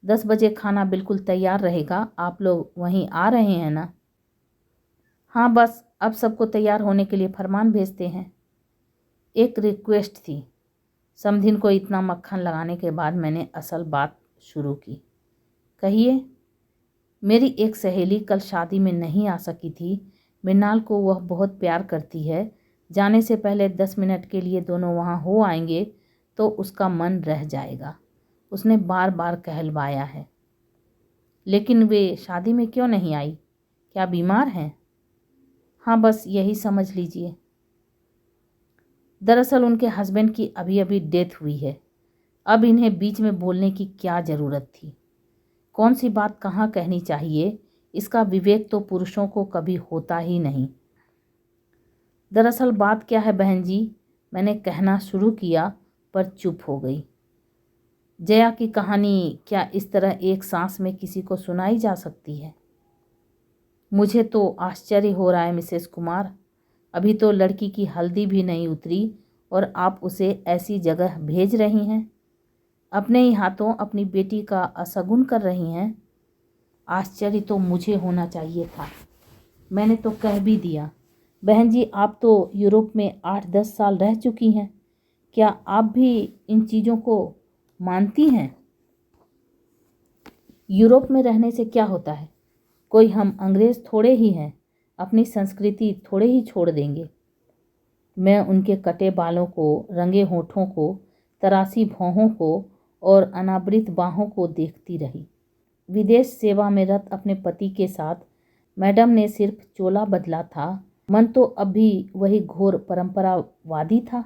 10 बजे खाना बिल्कुल तैयार रहेगा। आप लोग वहीं आ रहे हैं ना? हाँ बस अब सबको तैयार होने के लिए फरमान भेजते हैं। एक रिक्वेस्ट थी। समधिन को इतना मक्खन लगाने के बाद मैंने असल बात शुरू की। कहिए। मेरी एक सहेली कल शादी में नहीं आ सकी थी। मृणाल को वह बहुत प्यार करती है। जाने से पहले 10 मिनट के लिए दोनों वहाँ हो आएंगे तो उसका मन रह जाएगा। उसने बार बार कहलवाया है। लेकिन वे शादी में क्यों नहीं आई? क्या बीमार हैं? हाँ बस यही समझ लीजिए। दरअसल उनके हस्बैंड की अभी अभी डेथ हुई है। अब इन्हें बीच में बोलने की क्या ज़रूरत थी? कौन सी बात कहाँ कहनी चाहिए, इसका विवेक तो पुरुषों को कभी होता ही नहीं। दरअसल बात क्या है बहन जी, मैंने कहना शुरू किया पर चुप हो गई। जया की कहानी क्या इस तरह एक सांस में किसी को सुनाई जा सकती है? मुझे तो आश्चर्य हो रहा है मिसेस कुमार। अभी तो लड़की की हल्दी भी नहीं उतरी और आप उसे ऐसी जगह भेज रही हैं, अपने ही हाथों अपनी बेटी का असगुन कर रही हैं। आश्चर्य तो मुझे होना चाहिए था। मैंने तो कह भी दिया, बहन जी आप तो यूरोप में 8-10 साल रह चुकी हैं, क्या आप भी इन चीज़ों को मानती हैं? यूरोप में रहने से क्या होता है? कोई हम अंग्रेज़ थोड़े ही हैं, अपनी संस्कृति थोड़े ही छोड़ देंगे। मैं उनके कटे बालों को, रंगे होठों को, तरासी भौहों को और अनावृत बाहों को देखती रही। विदेश सेवा में रत अपने पति के साथ मैडम ने सिर्फ चोला बदला था, मन तो अब भी वही घोर परंपरावादी था।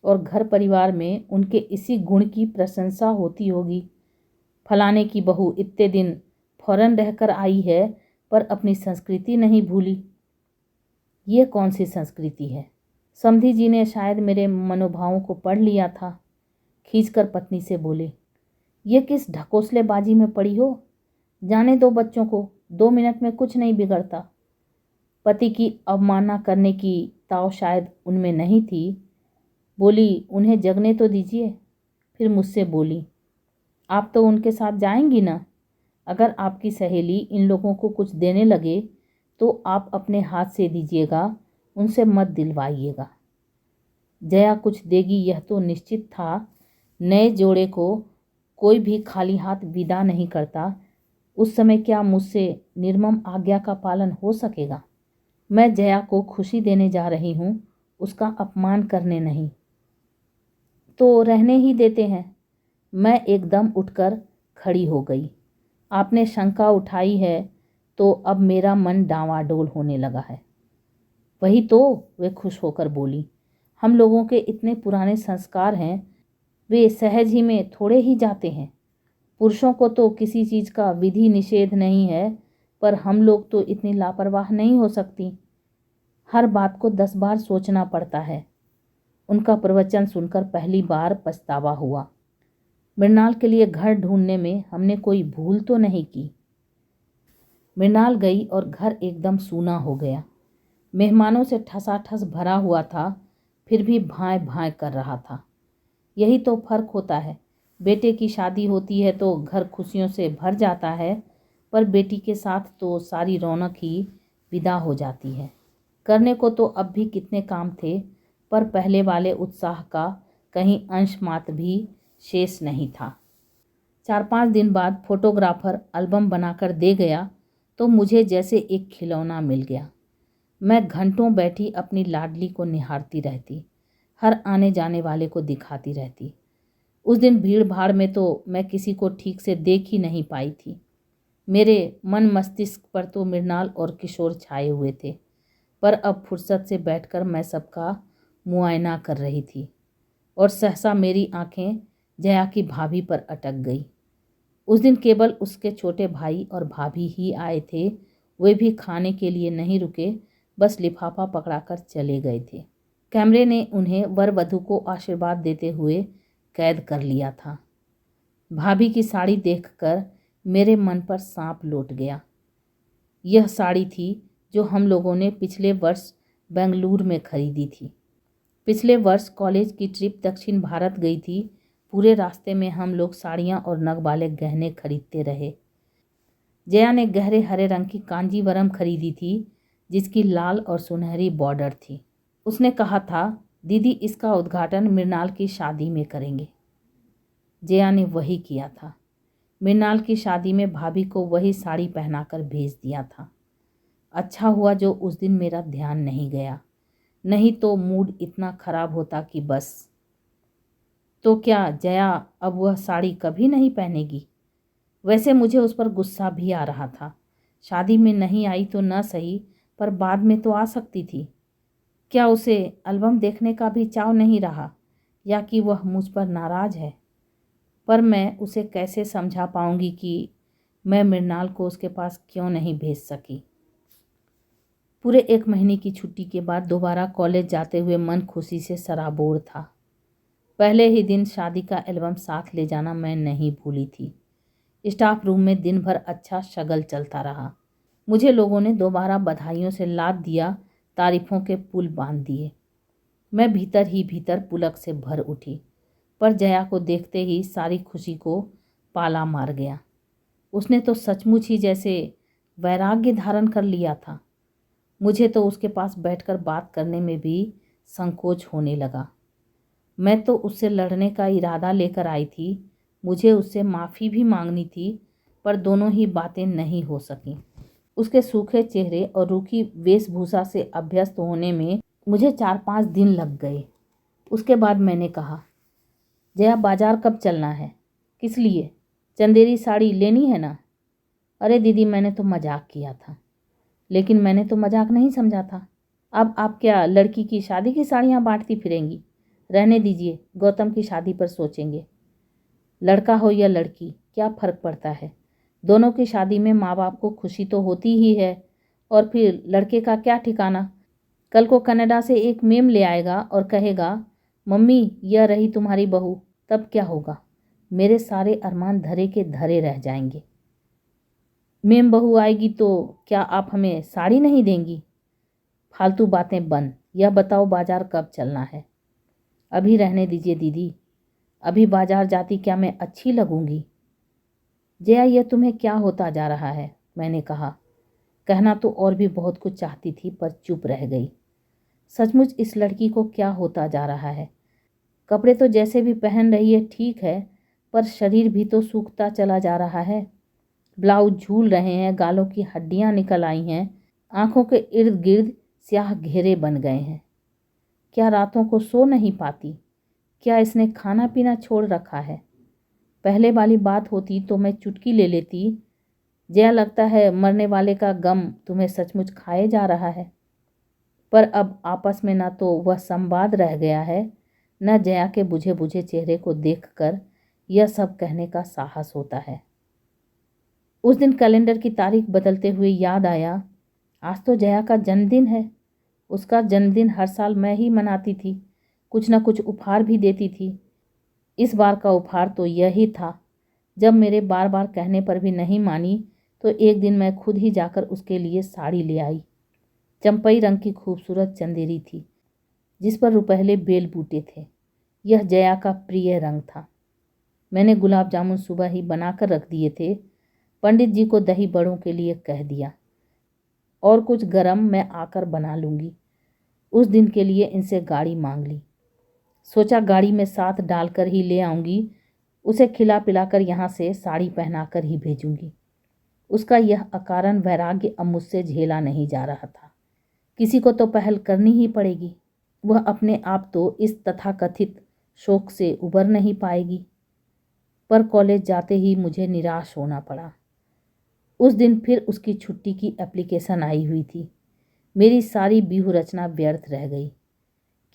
और घर परिवार में उनके इसी गुण की प्रशंसा होती होगी, फलाने की बहू इतने दिन फॉरेन रहकर आई है पर अपनी संस्कृति नहीं भूली। ये कौन सी संस्कृति है? समधी जी ने शायद मेरे मनोभावों को पढ़ लिया था। खींचकर पत्नी से बोले, ये किस ढकोसलेबाजी में पड़ी हो? जाने दो बच्चों को, 2 मिनट में कुछ नहीं बिगड़ता। पति की अवमानना करने की ताव शायद उनमें नहीं थी। बोली, उन्हें जगने तो दीजिए। फिर मुझसे बोली, आप तो उनके साथ जाएंगी ना? अगर आपकी सहेली इन लोगों को कुछ देने लगे तो आप अपने हाथ से दीजिएगा, उनसे मत दिलवाइएगा। जया कुछ देगी यह तो निश्चित था। नए जोड़े को कोई भी खाली हाथ विदा नहीं करता। उस समय क्या मुझसे निर्मम आज्ञा का पालन हो सकेगा? मैं जया को खुशी देने जा रही हूँ, उसका अपमान करने नहीं। तो रहने ही देते हैं। मैं एकदम उठकर खड़ी हो गई। आपने शंका उठाई है तो अब मेरा मन डांवाडोल होने लगा है। वही तो, वे खुश होकर बोली, हम लोगों के इतने पुराने संस्कार हैं, वे सहज ही में थोड़े ही जाते हैं। पुरुषों को तो किसी चीज़ का विधि निषेध नहीं है, पर हम लोग तो इतनी लापरवाह नहीं हो सकती। हर बात को 10 बार सोचना पड़ता है। उनका प्रवचन सुनकर पहली बार पछतावा हुआ। मृणाल के लिए घर ढूंढने में हमने कोई भूल तो नहीं की। मृणाल गई और घर एकदम सूना हो गया। मेहमानों से ठसाठस भरा हुआ था, फिर भी भाएं भाएं कर रहा था। यही तो फर्क होता है। बेटे की शादी होती है तो घर खुशियों से भर जाता है, पर बेटी के साथ तो सारी रौनक ही विदा हो जाती है। करने को तो अब भी कितने काम थे, पर पहले वाले उत्साह का कहीं अंश मात्र भी शेष नहीं था। 4-5 दिन बाद फोटोग्राफर एल्बम बनाकर दे गया तो मुझे जैसे एक खिलौना मिल गया। मैं घंटों बैठी अपनी लाडली को निहारती रहती, हर आने जाने वाले को दिखाती रहती। उस दिन भीड़ भाड़ में तो मैं किसी को ठीक से देख ही नहीं पाई थी। मेरे मन मस्तिष्क पर तो मृणाल और किशोर छाए हुए थे, पर अब फुर्सत से बैठकर मैं सबका मुआयना कर रही थी और सहसा मेरी आंखें जया की भाभी पर अटक गई। उस दिन केवल उसके छोटे भाई और भाभी ही आए थे। वे भी खाने के लिए नहीं रुके, बस लिफाफा पकड़ाकर चले गए थे। कैमरे ने उन्हें वर वधू को आशीर्वाद देते हुए कैद कर लिया था। भाभी की साड़ी देखकर मेरे मन पर सांप लौट गया। यह साड़ी थी जो हम लोगों ने पिछले वर्ष बेंगलुरु में खरीदी थी। पिछले वर्ष कॉलेज की ट्रिप दक्षिण भारत गई थी। पूरे रास्ते में हम लोग साड़ियाँ और नग वाले गहने खरीदते रहे। जया ने गहरे हरे रंग की कांजीवरम खरीदी थी, जिसकी लाल और सुनहरी बॉर्डर थी। उसने कहा था, दीदी इसका उद्घाटन मृणाल की शादी में करेंगे। जया ने वही किया था। मृणाल की शादी में भाभी को वही साड़ी पहनाकर भेज दिया था। अच्छा हुआ जो उस दिन मेरा ध्यान नहीं गया, नहीं तो मूड इतना खराब होता कि बस। तो क्या जया अब वह साड़ी कभी नहीं पहनेगी? वैसे मुझे उस पर गुस्सा भी आ रहा था। शादी में नहीं आई तो न सही, पर बाद में तो आ सकती थी। क्या उसे एल्बम देखने का भी चाव नहीं रहा, या कि वह मुझ पर नाराज़ है? पर मैं उसे कैसे समझा पाऊंगी कि मैं मृणाल को उसके पास क्यों नहीं भेज सकी। पूरे 1 महीने की छुट्टी के बाद दोबारा कॉलेज जाते हुए मन खुशी से सराबोर था। पहले ही दिन शादी का एल्बम साथ ले जाना मैं नहीं भूली थी। स्टाफ रूम में दिन भर अच्छा शगल चलता रहा। मुझे लोगों ने दोबारा बधाइयों से लाद दिया, तारीफों के पुल बांध दिए। मैं भीतर ही भीतर पुलक से भर उठी, पर जया को देखते ही सारी खुशी को पाला मार गया। उसने तो सचमुच ही जैसे वैराग्य धारण कर लिया था। मुझे तो उसके पास बैठकर बात करने में भी संकोच होने लगा। मैं तो उससे लड़ने का इरादा लेकर आई थी, मुझे उससे माफ़ी भी मांगनी थी, पर दोनों ही बातें नहीं हो सकीं। उसके सूखे चेहरे और रूखी वेशभूषा से अभ्यस्त होने में मुझे 4-5 दिन लग गए। उसके बाद मैंने कहा, जया बाजार कब चलना है? किस लिए? चंदेरी साड़ी लेनी है ना? अरे दीदी, मैंने तो मजाक किया था। लेकिन मैंने तो मजाक नहीं समझा था। अब आप क्या लड़की की शादी की साड़ियाँ बांटती फिरेंगी? रहने दीजिए, गौतम की शादी पर सोचेंगे। लड़का हो या लड़की, क्या फ़र्क पड़ता है? दोनों की शादी में माँ बाप को खुशी तो होती ही है। और फिर लड़के का क्या ठिकाना? कल को कनाडा से एक मेम ले आएगा और कहेगा, मम्मी यह रही तुम्हारी बहू, तब क्या होगा? मेरे सारे अरमान धरे के धरे रह जाएंगे। मेम बहू आएगी तो क्या आप हमें साड़ी नहीं देंगी? फालतू बातें बंद। यह बताओ बाजार कब चलना है? अभी रहने दीजिए दीदी, अभी बाजार जाती क्या मैं अच्छी लगूंगी? जया, यह तुम्हें क्या होता जा रहा है? मैंने कहा। कहना तो और भी बहुत कुछ चाहती थी, पर चुप रह गई। सचमुच इस लड़की को क्या होता जा रहा है? कपड़े तो जैसे भी पहन रही है ठीक है, पर शरीर भी तो सूखता चला जा रहा है। ब्लाउज झूल रहे हैं, गालों की हड्डियां निकल आई हैं, आंखों के इर्द गिर्द स्याह घेरे बन गए हैं। क्या रातों को सो नहीं पाती? क्या इसने खाना पीना छोड़ रखा है? पहले वाली बात होती तो मैं चुटकी ले लेती। जया, लगता है मरने वाले का गम तुम्हें सचमुच खाए जा रहा है। पर अब आपस में ना तो वह संवाद रह गया है, न जया के बुझे बुझे चेहरे को देखकर यह सब कहने का साहस होता है। उस दिन कैलेंडर की तारीख बदलते हुए याद आया, आज तो जया का जन्मदिन है। उसका जन्मदिन हर साल मैं ही मनाती थी, कुछ न कुछ उपहार भी देती थी। इस बार का उपहार तो यही था। जब मेरे बार बार कहने पर भी नहीं मानी तो एक दिन मैं खुद ही जाकर उसके लिए साड़ी ले आई। चंपई रंग की खूबसूरत चंदेरी थी, जिस पर रुपहले बेल बूटे थे। यह जया का प्रिय रंग था। मैंने गुलाब जामुन सुबह ही बनाकर रख दिए थे। पंडित जी को दही बड़ों के लिए कह दिया, और कुछ गरम मैं आकर बना लूँगी। उस दिन के लिए इनसे गाड़ी मांग ली। सोचा गाड़ी में साथ डालकर ही ले आऊँगी, उसे खिला पिलाकर यहाँ से साड़ी पहनाकर ही भेजूँगी। उसका यह अकारण वैराग्य अब मुझसे झेला नहीं जा रहा था। किसी को तो पहल करनी ही पड़ेगी। वह अपने आप तो इस तथाकथित शौक से उबर नहीं पाएगी। पर कॉलेज जाते ही मुझे निराश होना पड़ा। उस दिन फिर उसकी छुट्टी की एप्लीकेशन आई हुई थी। मेरी सारी व्यूह रचना व्यर्थ रह गई।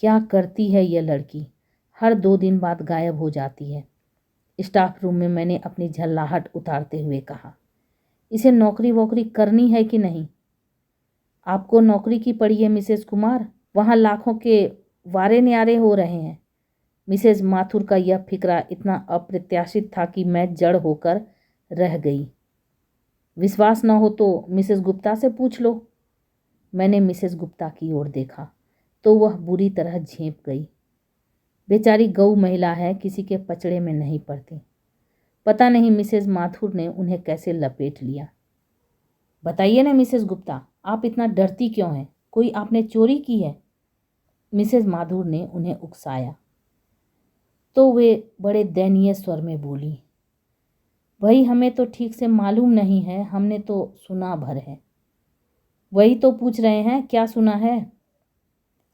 क्या करती है यह लड़की? हर 2 दिन बाद गायब हो जाती है। स्टाफ रूम में मैंने अपनी झल्लाहट उतारते हुए कहा, इसे नौकरी वोकरी करनी है कि नहीं? आपको नौकरी की पड़ी है मिसेस कुमार, वहाँ लाखों के वारे न्यारे हो रहे हैं। मिसेस माथुर का यह फिक्रा इतना अप्रत्याशित था कि मैं जड़ होकर रह गई। विश्वास न हो तो मिसेस गुप्ता से पूछ लो। मैंने मिसेस गुप्ता की ओर देखा तो वह बुरी तरह झेंप गई। बेचारी गऊ महिला है, किसी के पचड़े में नहीं पड़ती। पता नहीं मिसेस माथुर ने उन्हें कैसे लपेट लिया। बताइए ना मिसेस गुप्ता, आप इतना डरती क्यों हैं? कोई आपने चोरी की है? मिसेस माथुर ने उन्हें उकसाया तो वे बड़े दयनीय स्वर में बोली, वही हमें तो ठीक से मालूम नहीं है, हमने तो सुना भर है। वही तो पूछ रहे हैं, क्या सुना है?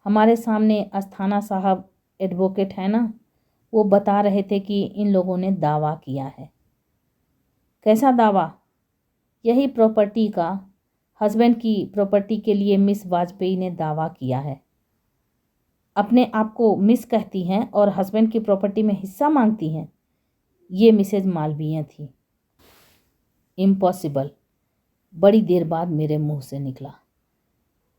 हमारे सामने अस्थाना साहब एडवोकेट है ना, वो बता रहे थे कि इन लोगों ने दावा किया है। कैसा दावा? यही प्रॉपर्टी का। हस्बैंड की प्रॉपर्टी के लिए मिस वाजपेयी ने दावा किया है। अपने आप को मिस कहती हैं और हस्बैंड की प्रॉपर्टी में हिस्सा मांगती हैं। ये मिसेज मालवीय थी। इम्पॉसिबल, बड़ी देर बाद मेरे मुंह से निकला।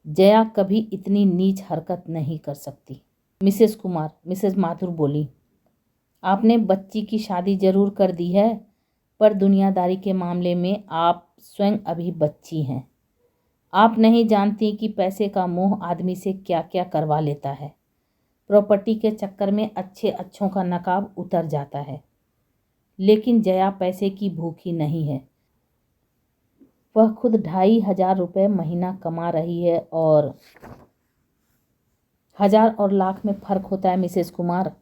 जया कभी इतनी नीच हरकत नहीं कर सकती। मिसेस कुमार, मिसेस माथुर बोली, आपने बच्ची की शादी जरूर कर दी है, पर दुनियादारी के मामले में आप स्वयं अभी बच्ची हैं। आप नहीं जानती कि पैसे का मोह आदमी से क्या क्या करवा लेता है। प्रॉपर्टी के चक्कर में अच्छे अच्छों का नकाब उतर जाता है। लेकिन जया पैसे की भूखी नहीं है। वह खुद 2,500 रुपये महीना कमा रही है और 1000 और लाख में फ़र्क होता है मिसेस कुमार।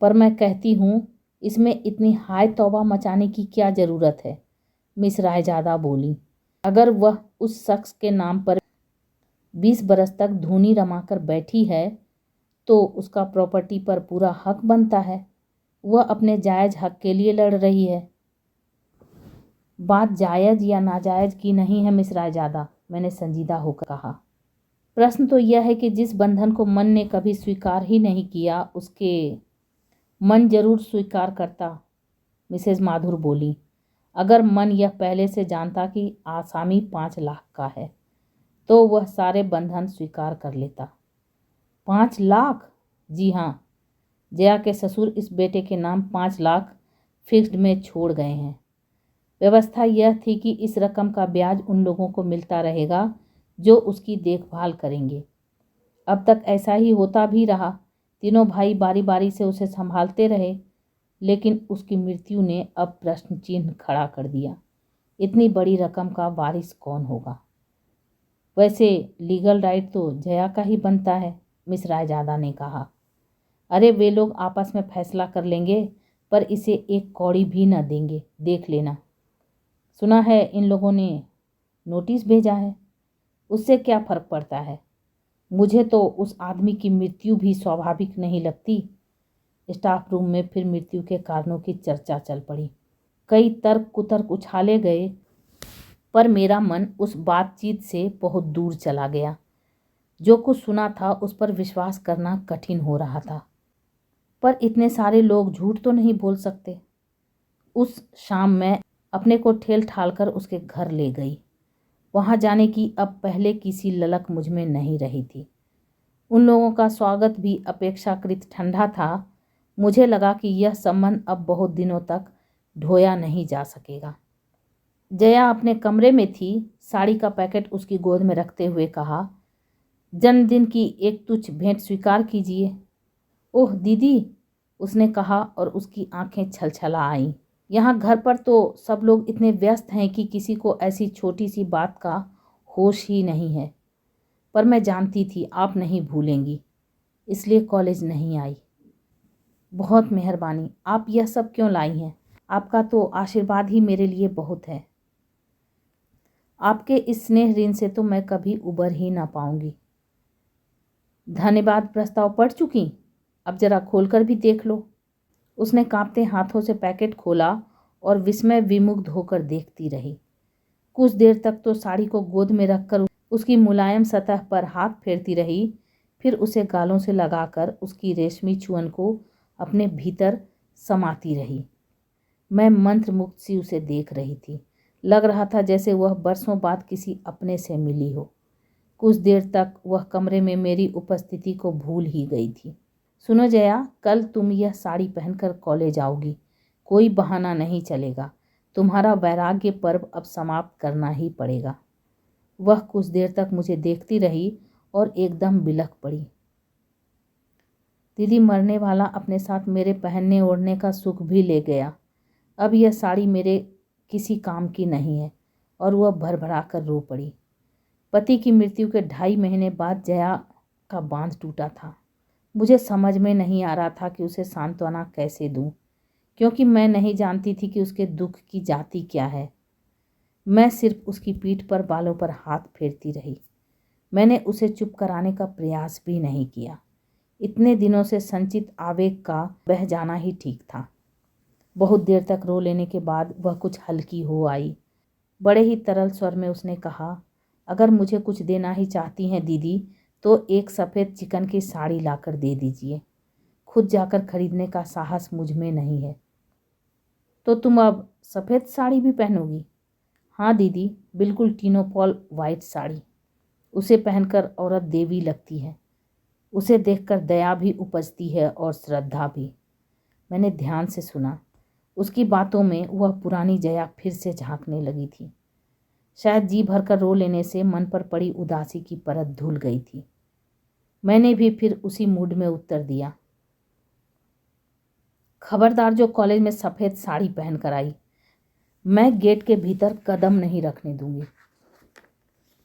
पर मैं कहती हूँ, इसमें इतनी हाय तौबा मचाने की क्या ज़रूरत है? मिस रायजादा बोली। अगर वह उस शख्स के नाम पर 20 बरस तक धूनी रमाकर बैठी है तो उसका प्रॉपर्टी पर पूरा हक बनता है। वह अपने जायज़ हक के लिए लड़ रही है। बात जायज़ या नाजायज़ की नहीं है मिस रायजादा, मैंने संजीदा होकर कहा। प्रश्न तो यह है कि जिस बंधन को मन ने कभी स्वीकार ही नहीं किया उसके मन जरूर स्वीकार करता, मिसेस माधुर बोली। अगर मन यह पहले से जानता कि आसामी 5 लाख का है तो वह सारे बंधन स्वीकार कर लेता। 5 लाख? जी हाँ, जया के ससुर इस बेटे के नाम 5 लाख फिक्स्ड में छोड़ गए हैं। व्यवस्था यह थी कि इस रकम का ब्याज उन लोगों को मिलता रहेगा जो उसकी देखभाल करेंगे। अब तक ऐसा ही होता भी रहा। तीनों भाई बारी बारी से उसे संभालते रहे, लेकिन उसकी मृत्यु ने अब प्रश्न चिन्ह खड़ा कर दिया। इतनी बड़ी रकम का वारिस कौन होगा? वैसे लीगल राइट तो जया का ही बनता है, मिस रायजादा ने कहा। अरे वे लोग आपस में फैसला कर लेंगे, पर इसे एक कौड़ी भी न देंगे, देख लेना। सुना है इन लोगों ने नोटिस भेजा है। उससे क्या फ़र्क पड़ता है? मुझे तो उस आदमी की मृत्यु भी स्वाभाविक नहीं लगती। स्टाफ रूम में फिर मृत्यु के कारणों की चर्चा चल पड़ी। कई तर्क कुतर्क उछाले गए, पर मेरा मन उस बातचीत से बहुत दूर चला गया। जो कुछ सुना था उस पर विश्वास करना कठिन हो रहा था। पर इतने सारे लोग झूठ तो नहीं बोल सकते। उस शाम मैं अपने को ठेल ठाल कर उसके घर ले गई। वहाँ जाने की अब पहले किसी ललक मुझ में नहीं रही थी। उन लोगों का स्वागत भी अपेक्षाकृत ठंडा था। मुझे लगा कि यह संबंध अब बहुत दिनों तक ढोया नहीं जा सकेगा। जया अपने कमरे में थी। साड़ी का पैकेट उसकी गोद में रखते हुए कहा, जन्मदिन की एक तुच्छ भेंट स्वीकार कीजिए। ओह दीदी, उसने कहा और उसकी आंखें छलछला आईं। यहाँ घर पर तो सब लोग इतने व्यस्त हैं कि किसी को ऐसी छोटी सी बात का होश ही नहीं है। पर मैं जानती थी आप नहीं भूलेंगी, इसलिए कॉलेज नहीं आई। बहुत मेहरबानी। आप यह सब क्यों लाई हैं? आपका तो आशीर्वाद ही मेरे लिए बहुत है। आपके इस स्नेह ऋण से तो मैं कभी उबर ही ना पाऊंगी। धन्यवाद। प्रस्ताव पढ़ चुकी? अब जरा खोलकर भी देख लो। उसने कांपते हाथों से पैकेट खोला और विस्मय विमुग्ध होकर देखती रही। कुछ देर तक तो साड़ी को गोद में रखकर उसकी मुलायम सतह पर हाथ फेरती रही, फिर उसे गालों से लगाकर उसकी रेशमी छुअन को अपने भीतर समाती रही। मैं मंत्रमुग्ध सी उसे देख रही थी। लग रहा था जैसे वह बरसों बाद किसी अपने से मिली हो। कुछ देर तक वह कमरे में मेरी उपस्थिति को भूल ही गई थी। सुनो जया, कल तुम यह साड़ी पहनकर कॉलेज आओगी। कोई बहाना नहीं चलेगा। तुम्हारा वैराग्य पर्व अब समाप्त करना ही पड़ेगा। वह कुछ देर तक मुझे देखती रही और एकदम बिलख पड़ी। दीदी, मरने वाला अपने साथ मेरे पहनने ओढ़ने का सुख भी ले गया। अब यह साड़ी मेरे किसी काम की नहीं है। और वह भरभरा कर रो पड़ी। पति की मृत्यु के 2.5 महीने बाद जया का बांध टूटा था। मुझे समझ में नहीं आ रहा था कि उसे सांत्वना कैसे दूं, क्योंकि मैं नहीं जानती थी कि उसके दुख की जाति क्या है। मैं सिर्फ उसकी पीठ पर बालों पर हाथ फेरती रही। मैंने उसे चुप कराने का प्रयास भी नहीं किया। इतने दिनों से संचित आवेग का बह जाना ही ठीक था। बहुत देर तक रो लेने के बाद वह कुछ हल्की हो आई। बड़े ही तरल स्वर में उसने कहा, अगर मुझे कुछ देना ही चाहती हैं दीदी, तो एक सफ़ेद चिकन की साड़ी लाकर दे दीजिए। खुद जाकर खरीदने का साहस मुझ में नहीं है। तो तुम अब सफ़ेद साड़ी भी पहनोगी? हाँ दीदी, बिल्कुल टीनोपॉल वाइट साड़ी। उसे पहनकर औरत देवी लगती है। उसे देखकर दया भी उपजती है और श्रद्धा भी। मैंने ध्यान से सुना। उसकी बातों में वह पुरानी जया फिर से झांकने लगी थी। शायद जी भरकर रो लेने से मन पर पड़ी उदासी की परत धुल गई थी। मैंने भी फिर उसी मूड में उत्तर दिया, खबरदार जो कॉलेज में सफ़ेद साड़ी पहन कर आई, मैं गेट के भीतर कदम नहीं रखने दूंगी।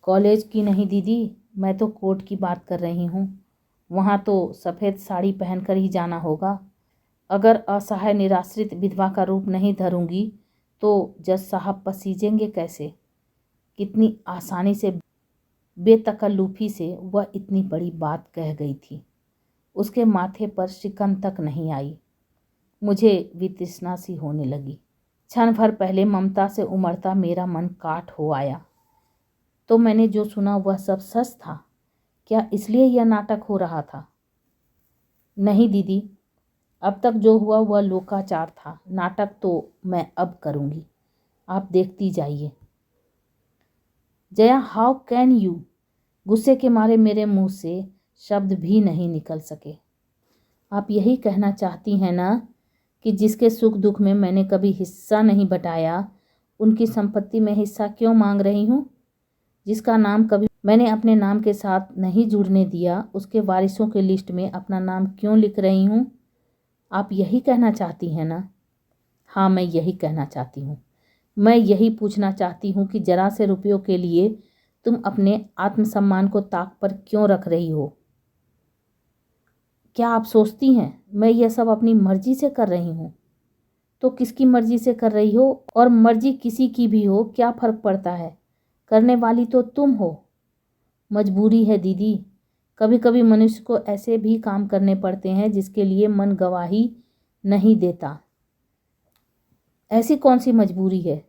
कॉलेज की नहीं दीदी, मैं तो कोर्ट की बात कर रही हूँ। वहाँ तो सफ़ेद साड़ी पहनकर ही जाना होगा। अगर असहाय निराश्रित विधवा का रूप नहीं धरूंगी तो जज साहब पसीजेंगे कैसे। कितनी आसानी से, बेतकल्लुफी से वह इतनी बड़ी बात कह गई थी। उसके माथे पर शिकन तक नहीं आई। मुझे वितृष्णा सी होने लगी। क्षण भर पहले ममता से उमड़ता मेरा मन काठ हो आया। तो मैंने जो सुना वह सब सच था क्या? इसलिए यह नाटक हो रहा था? नहीं दीदी, अब तक जो हुआ वह लोकाचार था। नाटक तो मैं अब करूँगी, आप देखती जाइए। Jaya, how can you? गुस्से के मारे मेरे मुंह से शब्द भी नहीं निकल सके। आप यही कहना चाहती हैं ना कि जिसके सुख दुख में मैंने कभी हिस्सा नहीं बटाया, उनकी संपत्ति में हिस्सा क्यों मांग रही हूँ? जिसका नाम कभी मैंने अपने नाम के साथ नहीं जुड़ने दिया, उसके वारिसों के लिस्ट में अपना नाम क्यों लिख रही हूँ? आप यही कहना चाहती हैं ना? हाँ, मैं यही कहना चाहती हूँ। मैं यही पूछना चाहती हूँ कि जरा से रुपयों के लिए तुम अपने आत्मसम्मान को ताक पर क्यों रख रही हो? क्या आप सोचती हैं मैं यह सब अपनी मर्जी से कर रही हूँ? तो किसकी मर्जी से कर रही हो? और मर्जी किसी की भी हो, क्या फ़र्क पड़ता है? करने वाली तो तुम हो। मजबूरी है दीदी। कभी कभी मनुष्य को ऐसे भी काम करने पड़ते हैं जिसके लिए मन गवाही नहीं देता। ऐसी कौन सी मजबूरी है?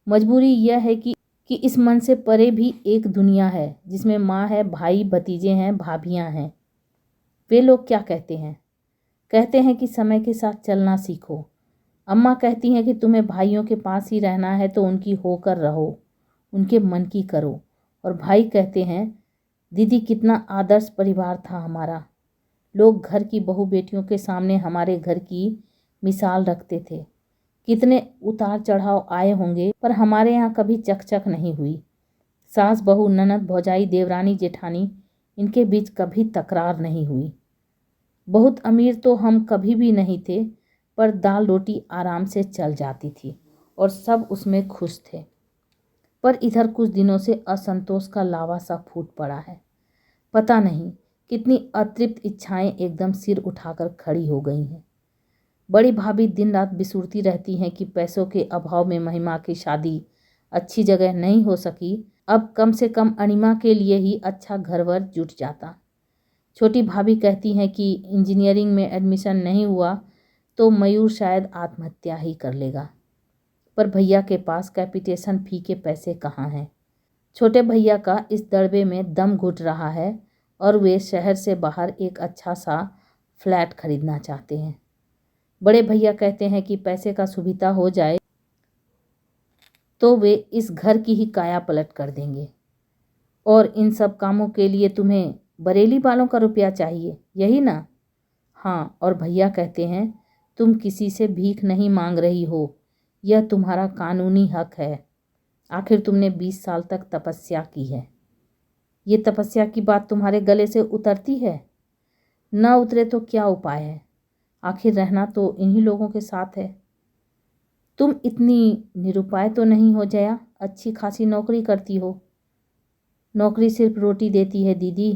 मजबूरी यह है कि इस मन से परे भी एक दुनिया है जिसमें माँ है, भाई भतीजे हैं, भाभियाँ हैं। वे लोग क्या कहते हैं? कहते हैं कि समय के साथ चलना सीखो। अम्मा कहती हैं कि तुम्हें भाइयों के पास ही रहना है तो उनकी होकर रहो, उनके मन की करो। और भाई कहते हैं, दीदी कितना आदर्श परिवार था हमारा। लोग घर की बहू बेटियों के सामने हमारे घर की मिसाल रखते थे। कितने उतार चढ़ाव आए होंगे, पर हमारे यहाँ कभी चकचक नहीं हुई। सास बहू, ननद भौजाई, देवरानी जेठानी, इनके बीच कभी तकरार नहीं हुई। बहुत अमीर तो हम कभी भी नहीं थे, पर दाल रोटी आराम से चल जाती थी और सब उसमें खुश थे। पर इधर कुछ दिनों से असंतोष का लावा सा फूट पड़ा है। पता नहीं कितनी अतृप्त इच्छाएं एकदम सिर उठाकर खड़ी हो गई हैं। बड़ी भाभी दिन रात बिसुरती रहती हैं कि पैसों के अभाव में महिमा की शादी अच्छी जगह नहीं हो सकी। अब कम से कम अनिमा के लिए ही अच्छा घरवर जुट जाता। छोटी भाभी कहती हैं कि इंजीनियरिंग में एडमिशन नहीं हुआ तो मयूर शायद आत्महत्या ही कर लेगा। पर भैया के पास कैपिटेशन फी के पैसे कहाँ हैं? छोटे भैया का इस दड़बे में दम घुट रहा है और वे शहर से बाहर एक अच्छा सा फ्लैट खरीदना चाहते हैं। बड़े भैया कहते हैं कि पैसे का सुविधा हो जाए तो वे इस घर की ही काया पलट कर देंगे। और इन सब कामों के लिए तुम्हें बरेली वालों का रुपया चाहिए, यही ना? हाँ, और भैया कहते हैं तुम किसी से भीख नहीं मांग रही हो, यह तुम्हारा कानूनी हक है। आखिर तुमने 20 साल तक तपस्या की है। ये तपस्या की बात तुम्हारे गले से उतरती है? न उतरे तो क्या उपाय है? आखिर रहना तो इन्हीं लोगों के साथ है। तुम इतनी निरुपाय तो नहीं हो जया? अच्छी खासी नौकरी करती हो। नौकरी सिर्फ रोटी देती है दीदी,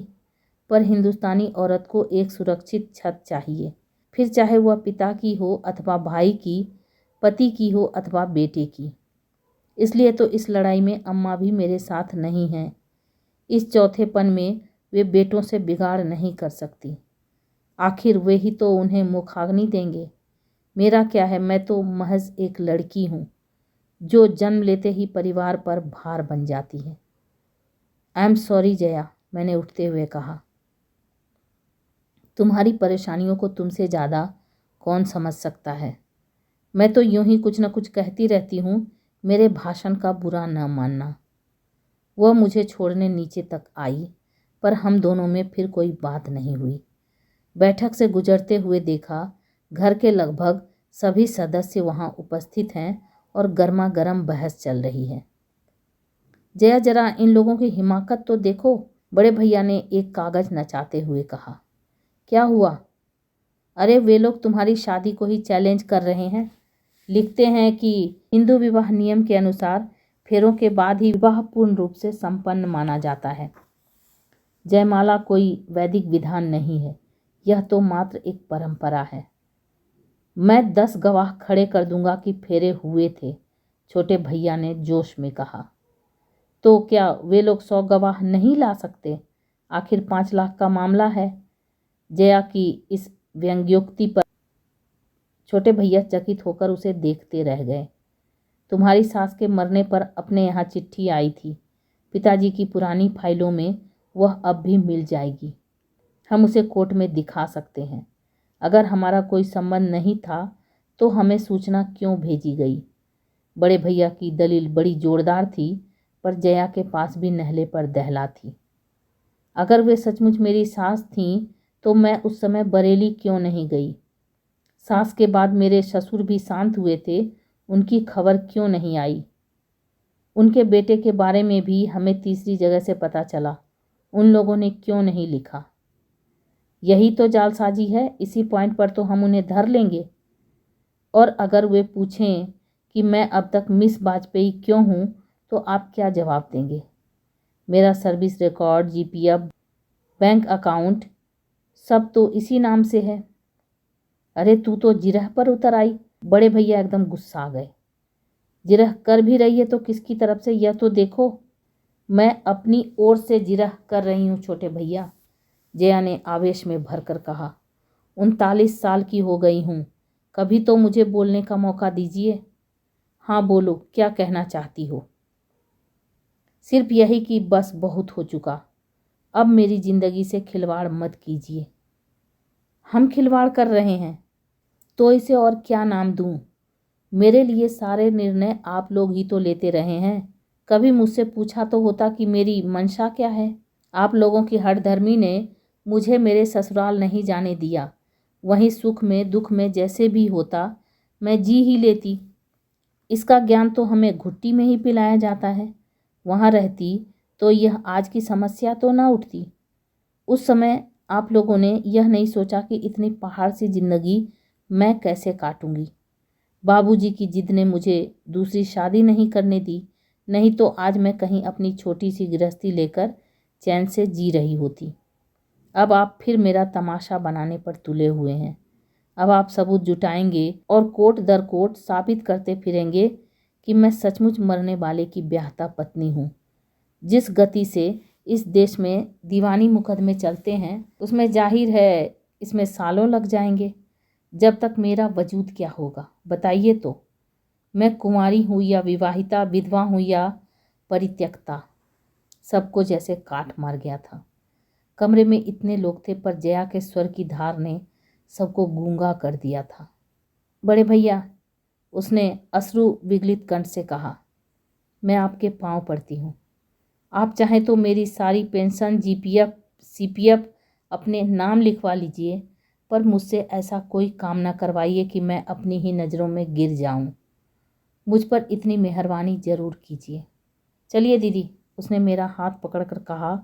पर हिंदुस्तानी औरत को एक सुरक्षित छत चाहिए, फिर चाहे वह पिता की हो अथवा भाई की, पति की हो अथवा बेटे की। इसलिए तो इस लड़ाई में अम्मा भी मेरे साथ नहीं हैं। इस चौथेपन में वे बेटों से बिगाड़ नहीं कर सकती। आखिर वे ही तो उन्हें मुखाग्नि देंगे। मेरा क्या है, मैं तो महज एक लड़की हूँ जो जन्म लेते ही परिवार पर भार बन जाती है। आई एम सॉरी जया, मैंने उठते हुए कहा। तुम्हारी परेशानियों को तुमसे ज़्यादा कौन समझ सकता है। मैं तो यूं ही कुछ न कुछ कहती रहती हूँ, मेरे भाषण का बुरा न मानना। वह मुझे छोड़ने नीचे तक आई, पर हम दोनों में फिर कोई बात नहीं हुई। बैठक से गुजरते हुए देखा, घर के लगभग सभी सदस्य वहाँ उपस्थित हैं और गर्मा गर्म बहस चल रही है। जया, जरा इन लोगों की हिमाकत तो देखो। बड़े भैया ने एक कागज नचाते हुए कहा। क्या हुआ? अरे वे लोग तुम्हारी शादी को ही चैलेंज कर रहे हैं। लिखते हैं कि हिंदू विवाह नियम के अनुसार फेरों के बाद ही विवाह पूर्ण रूप से संपन्न माना जाता है। जयमाला कोई वैदिक विधान नहीं है, यह तो मात्र एक परंपरा है। मैं 10 गवाह खड़े कर दूंगा कि फेरे हुए थे, छोटे भैया ने जोश में कहा। तो क्या वे लोग 100 गवाह नहीं ला सकते? आखिर 5 लाख का मामला है। जया की इस व्यंग्योक्ति पर छोटे भैया चकित होकर उसे देखते रह गए। तुम्हारी सास के मरने पर अपने यहाँ चिट्ठी आई थी। पिताजी की पुरानी फाइलों में वह अब भी मिल जाएगी। हम उसे कोर्ट में दिखा सकते हैं। अगर हमारा कोई संबंध नहीं था तो हमें सूचना क्यों भेजी गई? बड़े भैया की दलील बड़ी जोरदार थी, पर जया के पास भी नहले पर दहला थी। अगर वे सचमुच मेरी सास थीं तो मैं उस समय बरेली क्यों नहीं गई? सास के बाद मेरे ससुर भी शांत हुए थे, उनकी खबर क्यों नहीं आई? उनके बेटे के बारे में भी हमें तीसरी जगह से पता चला, उन लोगों ने क्यों नहीं लिखा? यही तो जालसाजी है। इसी पॉइंट पर तो हम उन्हें धर लेंगे। और अगर वे पूछें कि मैं अब तक मिस वाजपेयी क्यों हूँ तो आप क्या जवाब देंगे? मेरा service record, GPF, bank account सब तो इसी नाम से है। अरे तू तो जिरह पर उतर आई। बड़े भैया एकदम गुस्सा गए। जिरह कर भी रही है तो किसकी तरफ से, यह तो देखो। मैं अपनी ओर से जिरह कर रही हूँ छोटे भैया, जया ने आवेश में भरकर कहा। 39 साल की हो गई हूँ, कभी तो मुझे बोलने का मौका दीजिए। हाँ बोलो, क्या कहना चाहती हो? सिर्फ यही कि बस बहुत हो चुका, अब मेरी जिंदगी से खिलवाड़ मत कीजिए। हम खिलवाड़ कर रहे हैं तो इसे और क्या नाम दूं? मेरे लिए सारे निर्णय आप लोग ही तो लेते रहे हैं। कभी मुझसे पूछा तो होता कि मेरी मंशा क्या है? आप लोगों की हठधर्मी ने मुझे मेरे ससुराल नहीं जाने दिया। वहीं सुख में दुख में जैसे भी होता मैं जी ही लेती। इसका ज्ञान तो हमें घुट्टी में ही पिलाया जाता है। वहाँ रहती तो यह आज की समस्या तो ना उठती। उस समय आप लोगों ने यह नहीं सोचा कि इतनी पहाड़ सी जिंदगी मैं कैसे काटूंगी। बाबूजी की जिद ने मुझे दूसरी शादी नहीं करने दी, नहीं तो आज मैं कहीं अपनी छोटी सी गृहस्थी लेकर चैन से जी रही होती। अब आप फिर मेरा तमाशा बनाने पर तुले हुए हैं। अब आप सबूत जुटाएंगे और कोर्ट दर कोर्ट साबित करते फिरेंगे कि मैं सचमुच मरने वाले की ब्याहता पत्नी हूँ। जिस गति से इस देश में दीवानी मुकदमे चलते हैं उसमें जाहिर है इसमें सालों लग जाएंगे। जब तक मेरा वजूद क्या होगा बताइए तो? मैं कुंवारी हूँ या विवाहिता, विधवा हूँ या परित्यक्ता, सबको जैसे काट मार गया था। कमरे में इतने लोग थे पर जया के स्वर की धार ने सबको गूंगा कर दिया था। बड़े भैया, उसने अश्रु विगलित कंठ से कहा, मैं आपके पांव पड़ती हूँ। आप चाहें तो मेरी सारी पेंशन, जीपीएफ, सीपीएफ अपने नाम लिखवा लीजिए, पर मुझसे ऐसा कोई काम ना करवाइए कि मैं अपनी ही नज़रों में गिर जाऊं। मुझ पर इतनी मेहरबानी ज़रूर कीजिए। चलिए दीदी, उसने मेरा हाथ पकड़कर कहा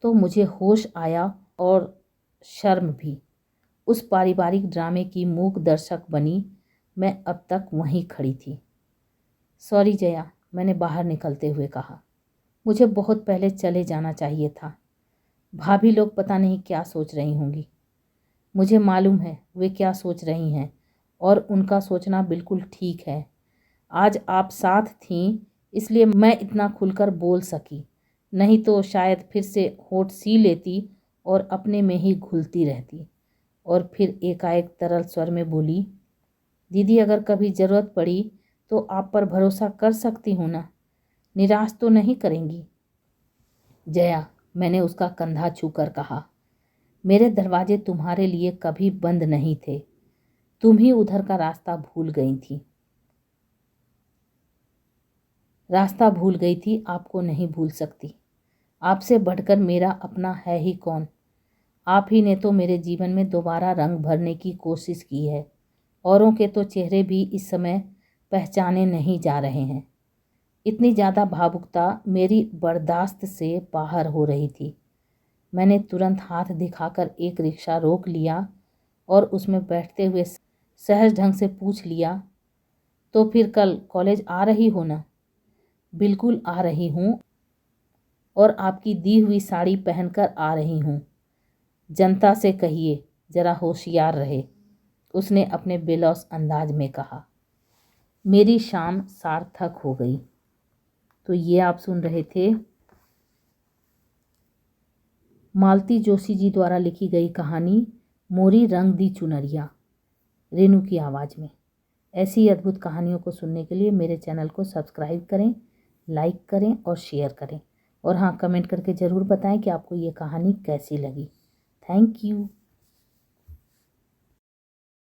तो मुझे होश आया और शर्म भी। उस पारिवारिक ड्रामे की मूक दर्शक बनी मैं अब तक वहीं खड़ी थी। सॉरी जया, मैंने बाहर निकलते हुए कहा। मुझे बहुत पहले चले जाना चाहिए था। भाभी लोग पता नहीं क्या सोच रही होंगी। मुझे मालूम है वे क्या सोच रही हैं और उनका सोचना बिल्कुल ठीक है। आज आप साथ थीं इसलिए मैं इतना खुलकर बोल सकी, नहीं तो शायद फिर से होठ सी लेती और अपने में ही घुलती रहती। और फिर एकाएक तरल स्वर में बोली, दीदी अगर कभी ज़रूरत पड़ी तो आप पर भरोसा कर सकती हूँ ना? निराश तो नहीं करेंगी? जया, मैंने उसका कंधा छूकर कहा, मेरे दरवाजे तुम्हारे लिए कभी बंद नहीं थे। तुम ही उधर का रास्ता भूल गई थी। आपको नहीं भूल सकती। आपसे बढ़कर मेरा अपना है ही कौन? आप ही ने तो मेरे जीवन में दोबारा रंग भरने की कोशिश की है। औरों के तो चेहरे भी इस समय पहचाने नहीं जा रहे हैं। इतनी ज़्यादा भावुकता मेरी बर्दाश्त से बाहर हो रही थी। मैंने तुरंत हाथ दिखाकर एक रिक्शा रोक लिया और उसमें बैठते हुए सहज ढंग से पूछ लिया, तो फिर कल कॉलेज आ रही हो ना? बिल्कुल आ रही हूँ, और आपकी दी हुई साड़ी पहनकर आ रही हूँ। जनता से कहिए जरा होशियार रहे, उसने अपने बेलौस अंदाज में कहा। मेरी शाम सार्थक हो गई। तो ये आप सुन रहे थे मालती जोशी जी द्वारा लिखी गई कहानी मोरी रंग दी चुनरिया, रेनू की आवाज़ में। ऐसी अद्भुत कहानियों को सुनने के लिए मेरे चैनल को सब्सक्राइब करें, लाइक करें और शेयर करें। और हाँ, कमेंट करके ज़रूर बताएं कि आपको ये कहानी कैसी लगी। Thank you.